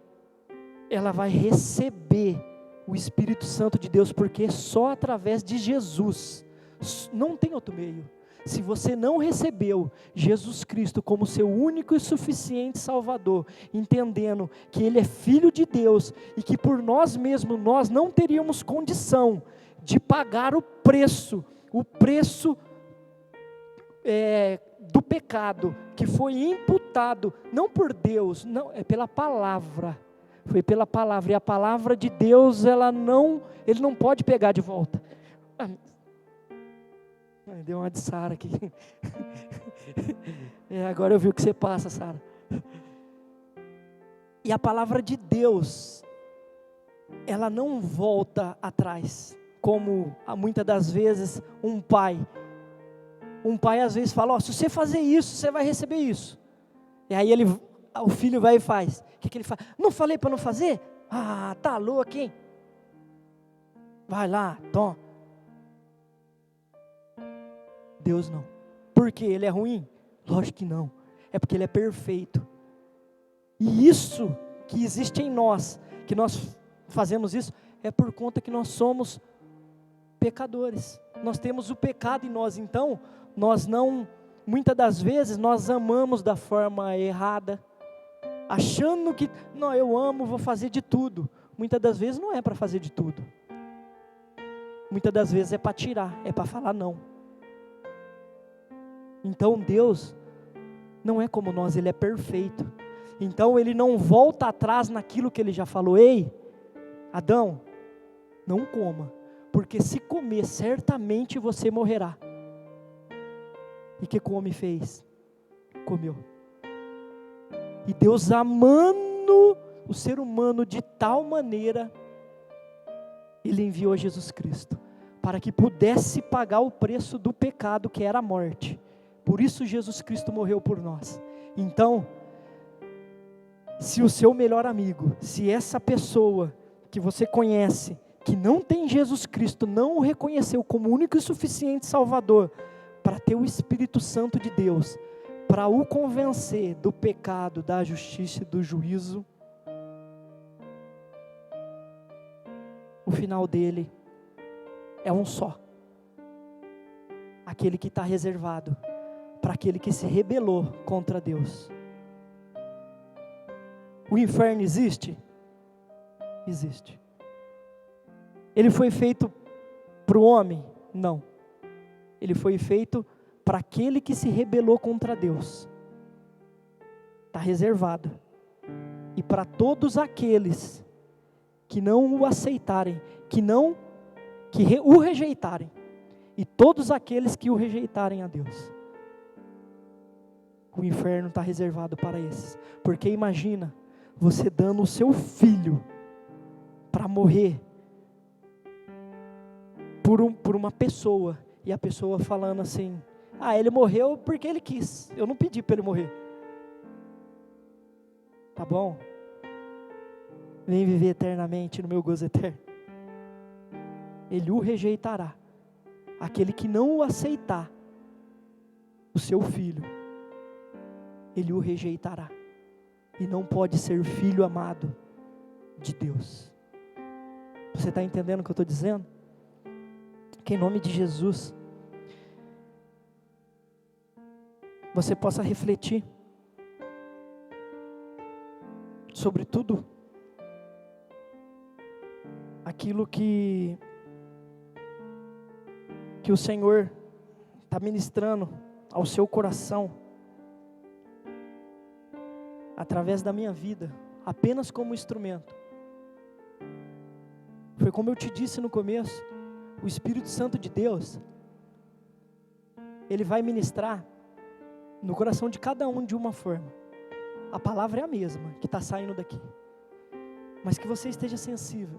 receber o Espírito Santo de Deus, porque só através de Jesus, não tem outro meio. Se você não recebeu Jesus Cristo como seu único e suficiente Salvador, entendendo que Ele é Filho de Deus, e que por nós mesmos, nós não teríamos condição de pagar o preço do pecado, que foi imputado, não por Deus, não, é pela palavra, foi pela palavra, e a palavra de Deus, ele não pode pegar de volta. Deu uma de Sara aqui. Agora eu vi o que você passa, Sara. E a palavra de Deus, ela não volta atrás, como muitas das vezes um pai às vezes fala, se você fazer isso, você vai receber isso. E aí o filho vai e faz. O que ele faz? Não falei para não fazer? Tá louco, hein? Vai lá, toma. Deus não. Por quê? Ele é ruim? Lógico que não. É porque Ele é perfeito. E isso que existe em nós, que nós fazemos isso, é por conta que nós somos pecadores. Nós temos o pecado em nós, então, muitas das vezes, nós amamos da forma errada, achando que, não, eu amo, vou fazer de tudo. Muitas das vezes não é para fazer de tudo. Muitas das vezes é para tirar, é para falar não. Então Deus não é como nós, Ele é perfeito. Então Ele não volta atrás naquilo que Ele já falou. Ei, Adão, não coma, porque se comer, certamente você morrerá. E o que o homem fez? Comeu. E Deus, amando o ser humano de tal maneira, Ele enviou Jesus Cristo, para que pudesse pagar o preço do pecado, que era a morte. Por isso Jesus Cristo morreu por nós. Então, se o seu melhor amigo, se essa pessoa que você conhece, que não tem Jesus Cristo, não o reconheceu como único e suficiente Salvador, para ter o Espírito Santo de Deus, para o convencer do pecado, da justiça e do juízo, o final dele é um só. Aquele que está reservado para aquele que se rebelou contra Deus. O inferno existe? Existe. Ele foi feito para o homem? Não. Ele foi feito para aquele que se rebelou contra Deus. Está reservado. E para todos aqueles que não o aceitarem, que o rejeitarem, e todos aqueles que o rejeitarem a Deus. O inferno está reservado para esses. Porque imagina, você dando o seu filho para morrer por uma pessoa, e a pessoa falando assim, ele morreu porque ele quis, eu não pedi para ele morrer. Tá bom? Vem viver eternamente no meu gozo eterno. Ele o rejeitará. Aquele que não o aceitar, o seu filho, ele o rejeitará. E não pode ser filho amado de Deus. Você está entendendo o que eu estou dizendo? Que em nome de Jesus, você possa refletir sobre tudo aquilo que o Senhor está ministrando ao seu coração, através da minha vida, apenas como instrumento. Foi como eu te disse no começo, o Espírito Santo de Deus, Ele vai ministrar no coração de cada um de uma forma. A palavra é a mesma que está saindo daqui, mas que você esteja sensível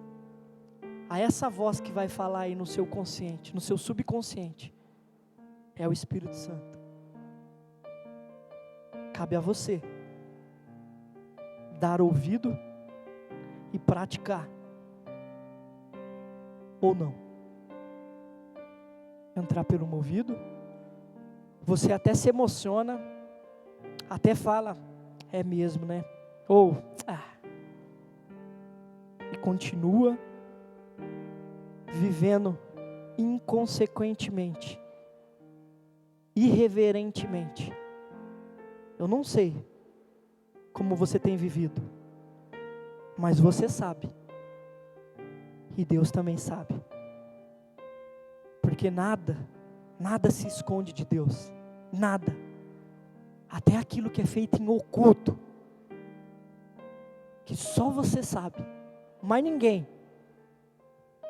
a essa voz que vai falar aí no seu consciente, no seu subconsciente, é o Espírito Santo. Cabe a você dar ouvido e praticar, ou não. Entrar pelo ouvido, você até se emociona, até fala, é mesmo, né? Ou, e continua vivendo inconsequentemente, irreverentemente. Eu não sei como você tem vivido, mas você sabe, e Deus também sabe, porque nada se esconde de Deus, nada, até aquilo que é feito em oculto, que só você sabe, mas ninguém,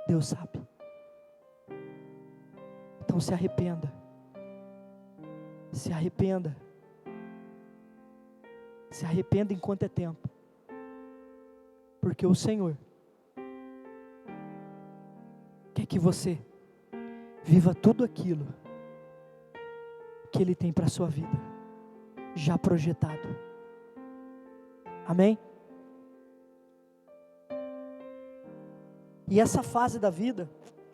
Deus sabe. Então se arrependa, se arrependa, se arrependa enquanto é tempo, porque o Senhor quer que você viva tudo aquilo que Ele tem para a sua vida, já projetado. Amém? E essa fase da vida,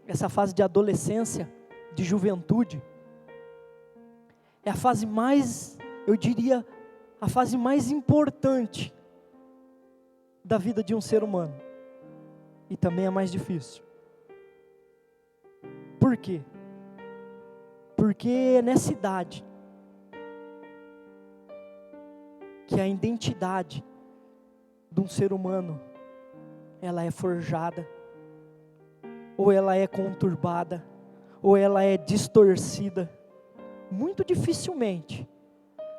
essa fase de adolescência, de juventude, é a fase mais, eu diria, a fase mais importante da vida de um ser humano. E também a mais difícil. Por quê? Porque é nessa idade que a identidade de um ser humano, ela é forjada, ou ela é conturbada, ou ela é distorcida. Muito dificilmente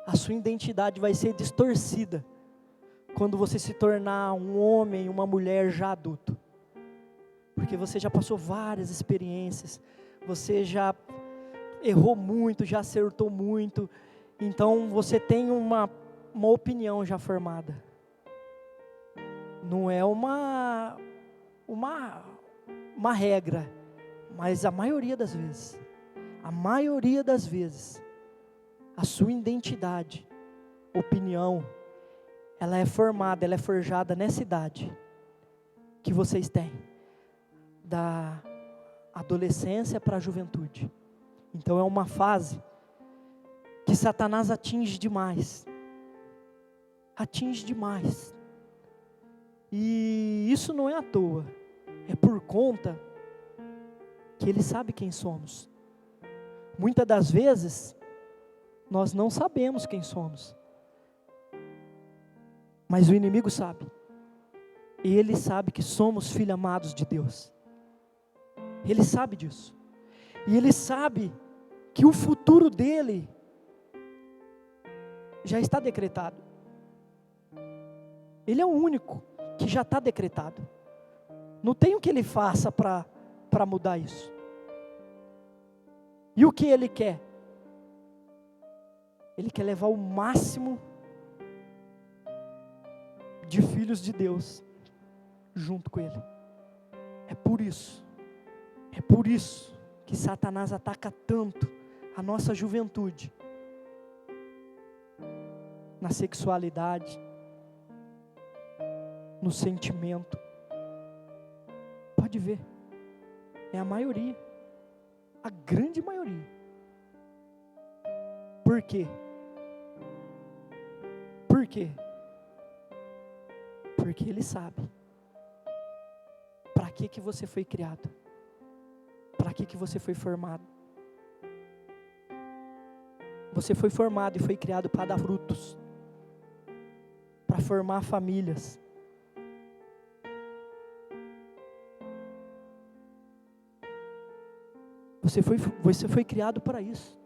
a sua identidade vai ser distorcida quando você se tornar um homem, uma mulher já adulto, porque você já passou várias experiências, você já errou muito, já acertou muito, então você tem uma opinião já formada. Não é uma regra, mas a maioria das vezes, a sua identidade, opinião, ela é formada, ela é forjada nessa idade que vocês têm, da adolescência para a juventude. Então é uma fase que Satanás atinge demais, e isso não é à toa, é por conta que ele sabe quem somos. Muitas das vezes, nós não sabemos quem somos, mas o inimigo sabe, e ele sabe que somos filhos amados de Deus, ele sabe disso, e ele sabe que o futuro dele já está decretado. Ele é o único que já está decretado, não tem o que ele faça para mudar isso. E o que ele quer? Ele quer levar o máximo de filhos de Deus junto com ele. É por isso que Satanás ataca tanto a nossa juventude, na sexualidade, no sentimento. Pode ver, É a maioria. A grande maioria. Por quê? Por quê? Porque Ele sabe. Para que você foi criado? Para que você foi formado? Você foi formado e foi criado para dar frutos, para formar famílias. Você foi criado para isso.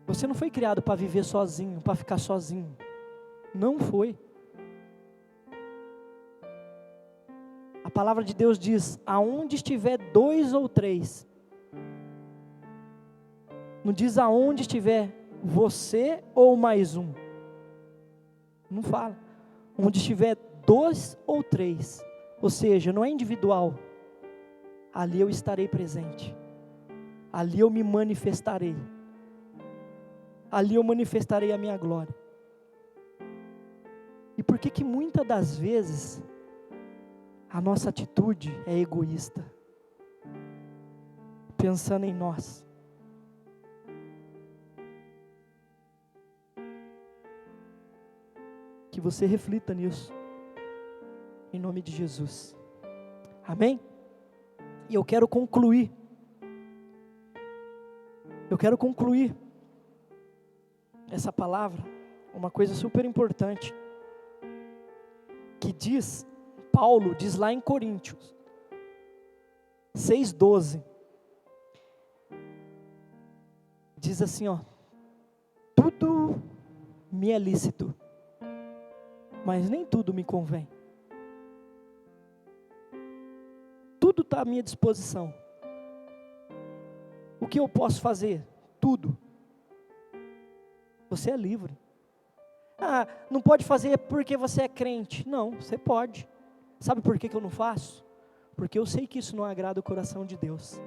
Você não foi criado para viver sozinho, para ficar sozinho. Não foi. A palavra de Deus diz: aonde estiver 2 ou 3. Não diz aonde estiver você ou mais um. Não fala. Onde estiver 2 ou 3. Ou seja, não é individual. Ali eu estarei presente. Ali eu me manifestarei. Ali eu manifestarei a minha glória. E por que muitas das vezes a nossa atitude é egoísta? Pensando em nós. Que você reflita nisso. Em nome de Jesus. Amém? E eu quero concluir. Essa palavra, uma coisa super importante. Que diz, Paulo diz lá em Coríntios 6:12. Diz assim, ó: tudo me é lícito, mas nem tudo me convém. Tudo está à minha disposição. O que eu posso fazer? Tudo. Você é livre. Ah, não pode fazer porque você é crente. Não, você pode. Sabe por que eu não faço? Porque eu sei que isso não agrada o coração de Deus.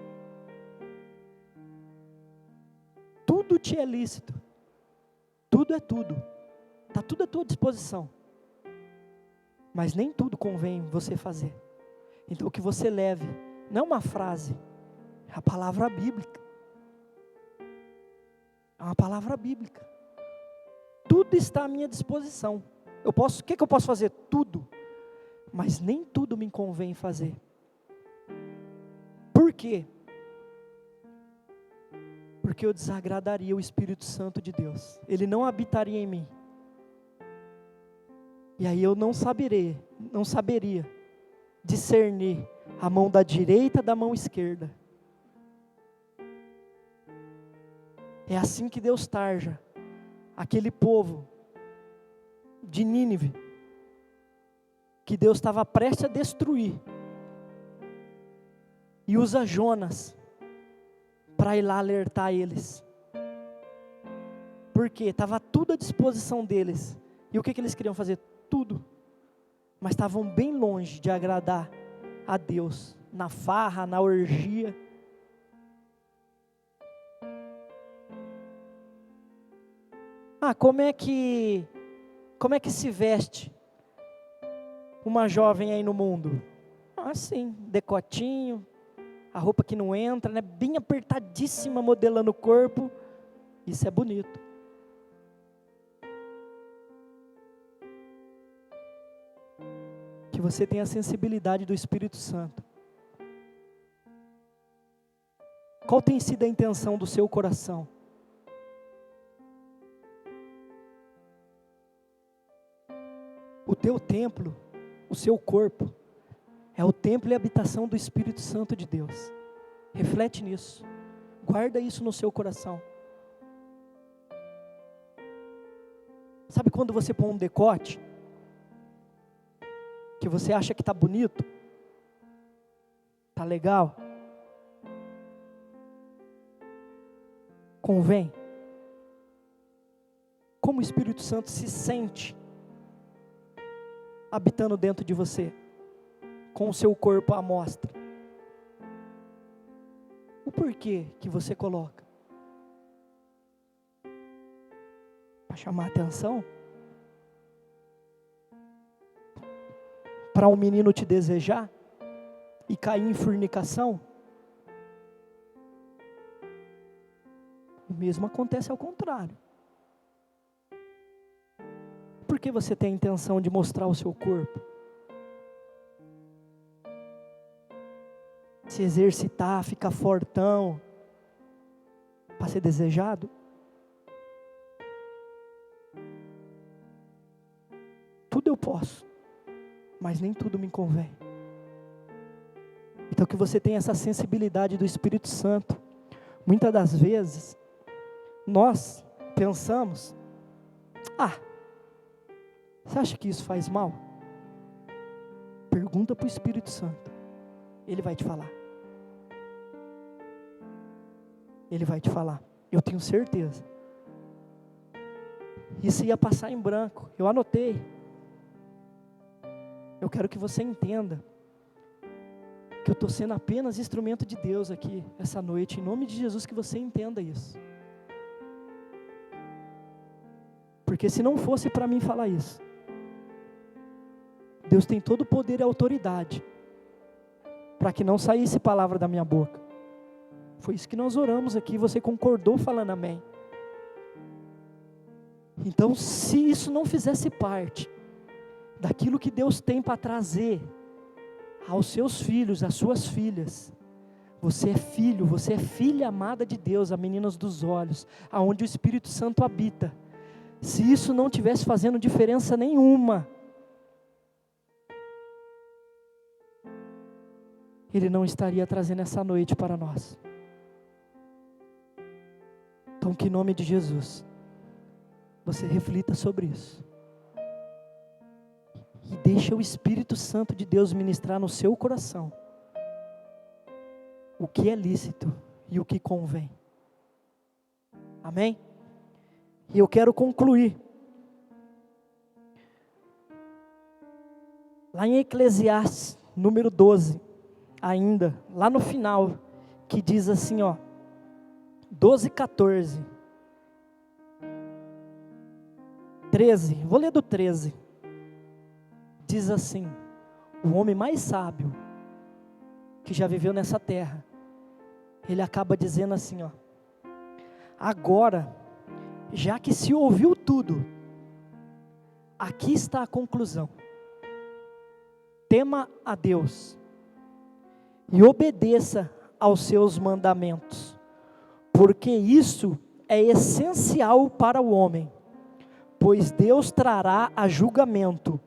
Tudo te é lícito. Tudo é tudo. Está tudo à tua disposição. Mas nem tudo convém você fazer. Então o que você leve, não é uma frase, é a palavra bíblica. É uma palavra bíblica. Tudo está à minha disposição. O que eu posso fazer? Tudo. Mas nem tudo me convém fazer. Por quê? Porque eu desagradaria o Espírito Santo de Deus. Ele não habitaria em mim. E aí eu não saberia discernir a mão da direita da mão esquerda. É assim que Deus tarja aquele povo de Nínive, que Deus estava prestes a destruir, e usa Jonas para ir lá alertar eles, porque estava tudo à disposição deles, e o que eles queriam fazer? Tudo, mas estavam bem longe de agradar a Deus, na farra, na orgia. Como é que se veste uma jovem aí no mundo? Assim, decotinho, a roupa que não entra, né? Bem apertadíssima, modelando o corpo. Isso é bonito. Que você tenha a sensibilidade do Espírito Santo. Qual tem sido a intenção do seu coração? O teu templo, o seu corpo, é o templo e a habitação do Espírito Santo de Deus. Reflete nisso. Guarda isso no seu coração. Sabe quando você põe um decote? Que você acha que está bonito? Está legal? Convém? Como o Espírito Santo se sente habitando dentro de você, com o seu corpo à mostra? O porquê que você coloca? Para chamar a atenção? para um menino te desejar e cair em fornicação? O mesmo acontece ao contrário. Por que você tem a intenção de mostrar o seu corpo? Se exercitar, ficar fortão, para ser desejado? Tudo eu posso, mas nem tudo me convém. Então que você tenha essa sensibilidade do Espírito Santo. Muitas das vezes, nós pensamos, você acha que isso faz mal? Pergunta para o Espírito Santo, ele vai te falar. Ele vai te falar, eu tenho certeza. Isso ia passar em branco, eu anotei. Eu quero que você entenda que eu estou sendo apenas instrumento de Deus aqui, essa noite, em nome de Jesus, que você entenda isso. Porque se não fosse para mim falar isso, Deus tem todo o poder e autoridade, para que não saísse palavra da minha boca. Foi isso que nós oramos aqui, você concordou falando amém. Então, se isso não fizesse parte daquilo que Deus tem para trazer aos seus filhos, às suas filhas, você é filho, você é filha amada de Deus, a menina dos olhos, aonde o Espírito Santo habita. Se isso não tivesse fazendo diferença nenhuma, Ele não estaria trazendo essa noite para nós. Então, que em nome de Jesus, você reflita sobre isso. E deixa o Espírito Santo de Deus ministrar no seu coração o que é lícito e o que convém. Amém? E eu quero concluir. Lá em Eclesiastes, número 12, ainda, lá no final, que diz assim, 12:14. 13, vou ler do 13. Diz assim: o homem mais sábio que já viveu nessa terra, ele acaba dizendo assim, agora, já que se ouviu tudo, aqui está a conclusão: tema a Deus e obedeça aos seus mandamentos, porque isso é essencial para o homem, pois Deus trará a julgamento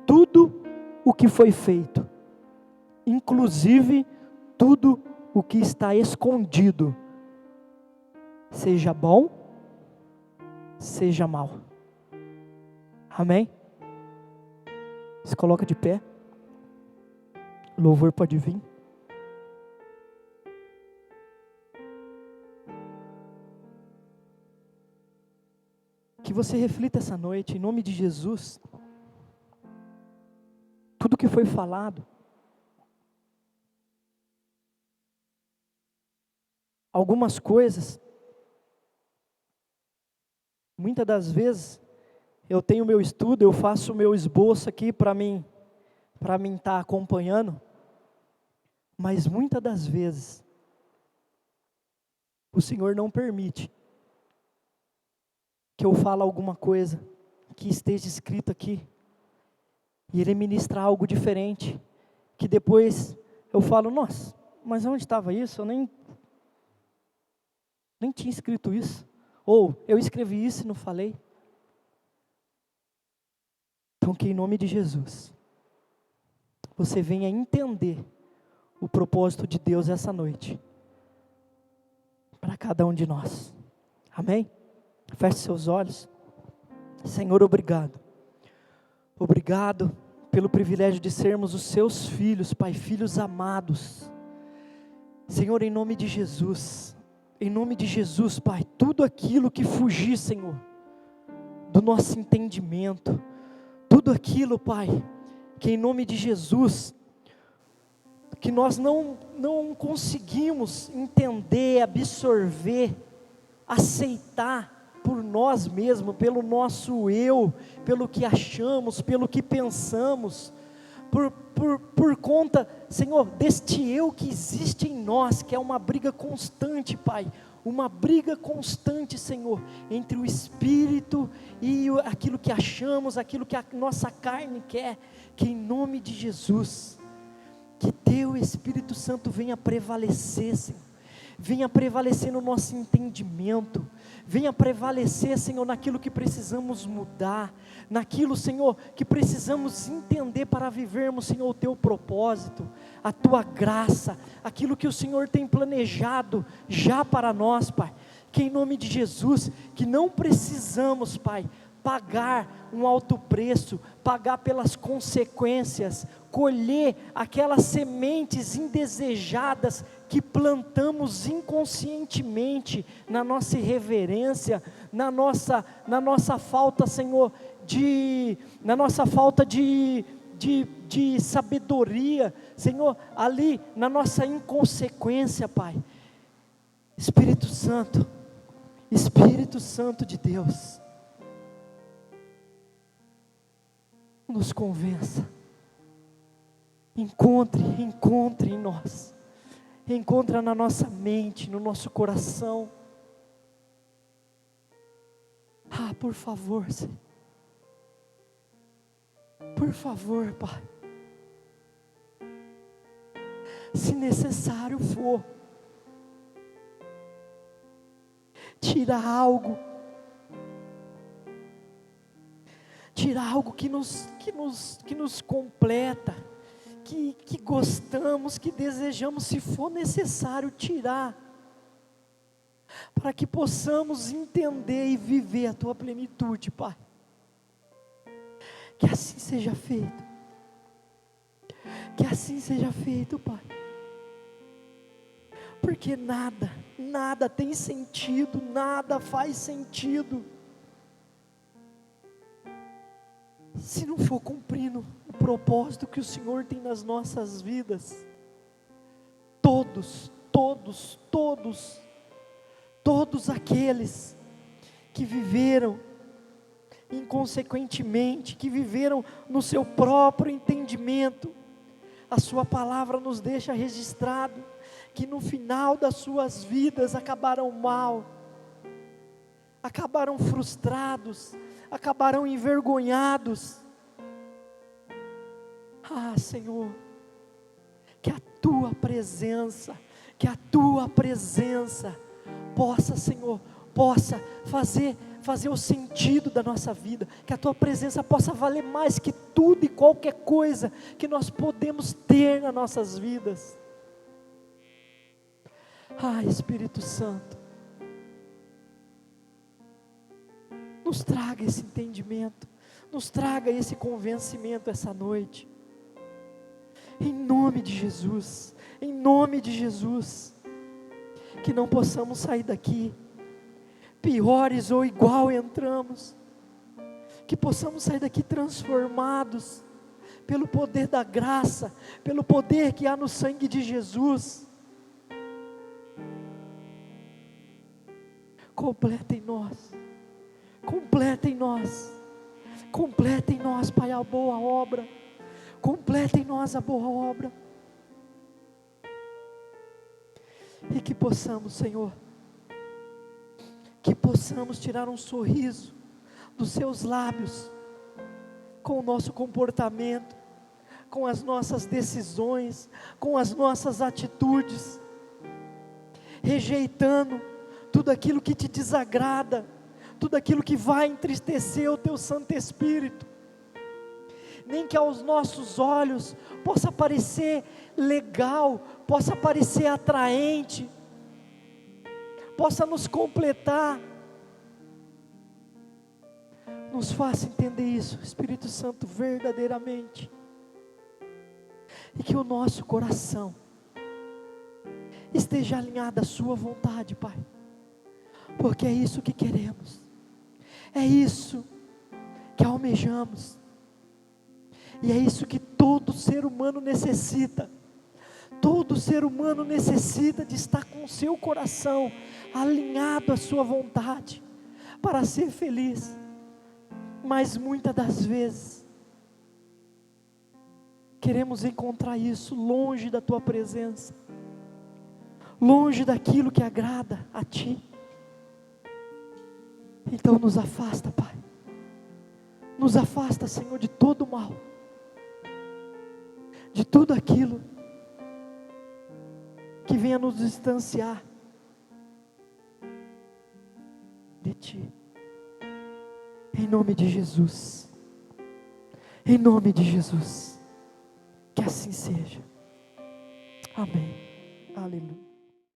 tudo o que foi feito, inclusive tudo o que está escondido, seja bom, seja mal. Amém? Se coloca de pé, louvor pode vir. Que você reflita essa noite, em nome de Jesus, tudo que foi falado, algumas coisas, muitas das vezes, eu tenho meu estudo, eu faço o meu esboço aqui para mim estar acompanhando, mas muitas das vezes, o Senhor não permite que eu fale alguma coisa que esteja escrito aqui, e Ele ministra algo diferente, que depois eu falo, nossa, mas onde estava isso? Eu nem tinha escrito isso, ou eu escrevi isso e não falei. Então que em nome de Jesus, você venha entender o propósito de Deus essa noite, para cada um de nós. Amém? Feche seus olhos. Senhor, obrigado. Obrigado pelo privilégio de sermos os seus filhos, Pai, filhos amados. Senhor, em nome de Jesus, Pai, tudo aquilo que fugir, Senhor, do nosso entendimento, tudo aquilo, Pai, que em nome de Jesus, que nós não conseguimos entender, absorver, aceitar, por nós mesmos, pelo nosso eu, pelo que achamos, pelo que pensamos, por conta, Senhor, deste eu que existe em nós, que é uma briga constante, Pai, uma briga constante, Senhor, entre o Espírito e aquilo que achamos, aquilo que a nossa carne quer, que em nome de Jesus, que Teu Espírito Santo venha prevalecer, Senhor, venha prevalecer no nosso entendimento, venha prevalecer, Senhor, naquilo que precisamos mudar, naquilo, Senhor, que precisamos entender para vivermos, Senhor, o Teu propósito, a Tua graça, aquilo que o Senhor tem planejado já para nós, Pai, que em nome de Jesus, que não precisamos, Pai, pagar um alto preço, pagar pelas consequências, colher aquelas sementes indesejadas que plantamos inconscientemente na nossa irreverência, na nossa falta, Senhor, na nossa falta de sabedoria, Senhor, ali na nossa inconsequência, Pai. Espírito Santo de Deus, nos convença, encontre em nós, encontra na nossa mente, no nosso coração. Por favor, Senhor, por favor, Pai, se necessário for, tira algo que nos completa, que gostamos, que desejamos, se for necessário tirar, para que possamos entender e viver a Tua plenitude, Pai. Que assim seja feito, Pai, porque nada tem sentido, nada faz sentido, se não for cumprindo o propósito que o Senhor tem nas nossas vidas. Todos aqueles que viveram inconsequentemente, que viveram no seu próprio entendimento, a Sua palavra nos deixa registrado, que no final das suas vidas acabaram mal, acabaram frustrados, acabaram envergonhados. Senhor, que a Tua presença possa, Senhor, fazer o sentido da nossa vida, que a Tua presença possa valer mais que tudo e qualquer coisa que nós podemos ter nas nossas vidas. Espírito Santo, nos traga esse entendimento, nos traga esse convencimento essa noite, em nome de Jesus, que não possamos sair daqui piores ou igual entramos, que possamos sair daqui transformados, pelo poder da graça, pelo poder que há no sangue de Jesus. Completa em nós, Pai, a boa obra, completa em nós a boa obra, e que possamos, Senhor, tirar um sorriso dos Seus lábios, com o nosso comportamento, com as nossas decisões, com as nossas atitudes, rejeitando tudo aquilo que Te desagrada, tudo aquilo que vai entristecer o Teu Santo Espírito, nem que aos nossos olhos possa parecer legal, possa parecer atraente, possa nos completar. Nos faça entender isso, Espírito Santo, verdadeiramente, e que o nosso coração esteja alinhado à Sua vontade, Pai, porque é isso que queremos, é isso que almejamos, e é isso que todo ser humano necessita. Todo ser humano necessita de estar com o seu coração alinhado à Sua vontade, para ser feliz. Mas muitas das vezes queremos encontrar isso longe da Tua presença, longe daquilo que agrada a Ti. Então nos afasta, Pai, nos afasta, Senhor, de todo o mal, de tudo aquilo que venha nos distanciar de Ti, em nome de Jesus, em nome de Jesus, que assim seja, amém, aleluia.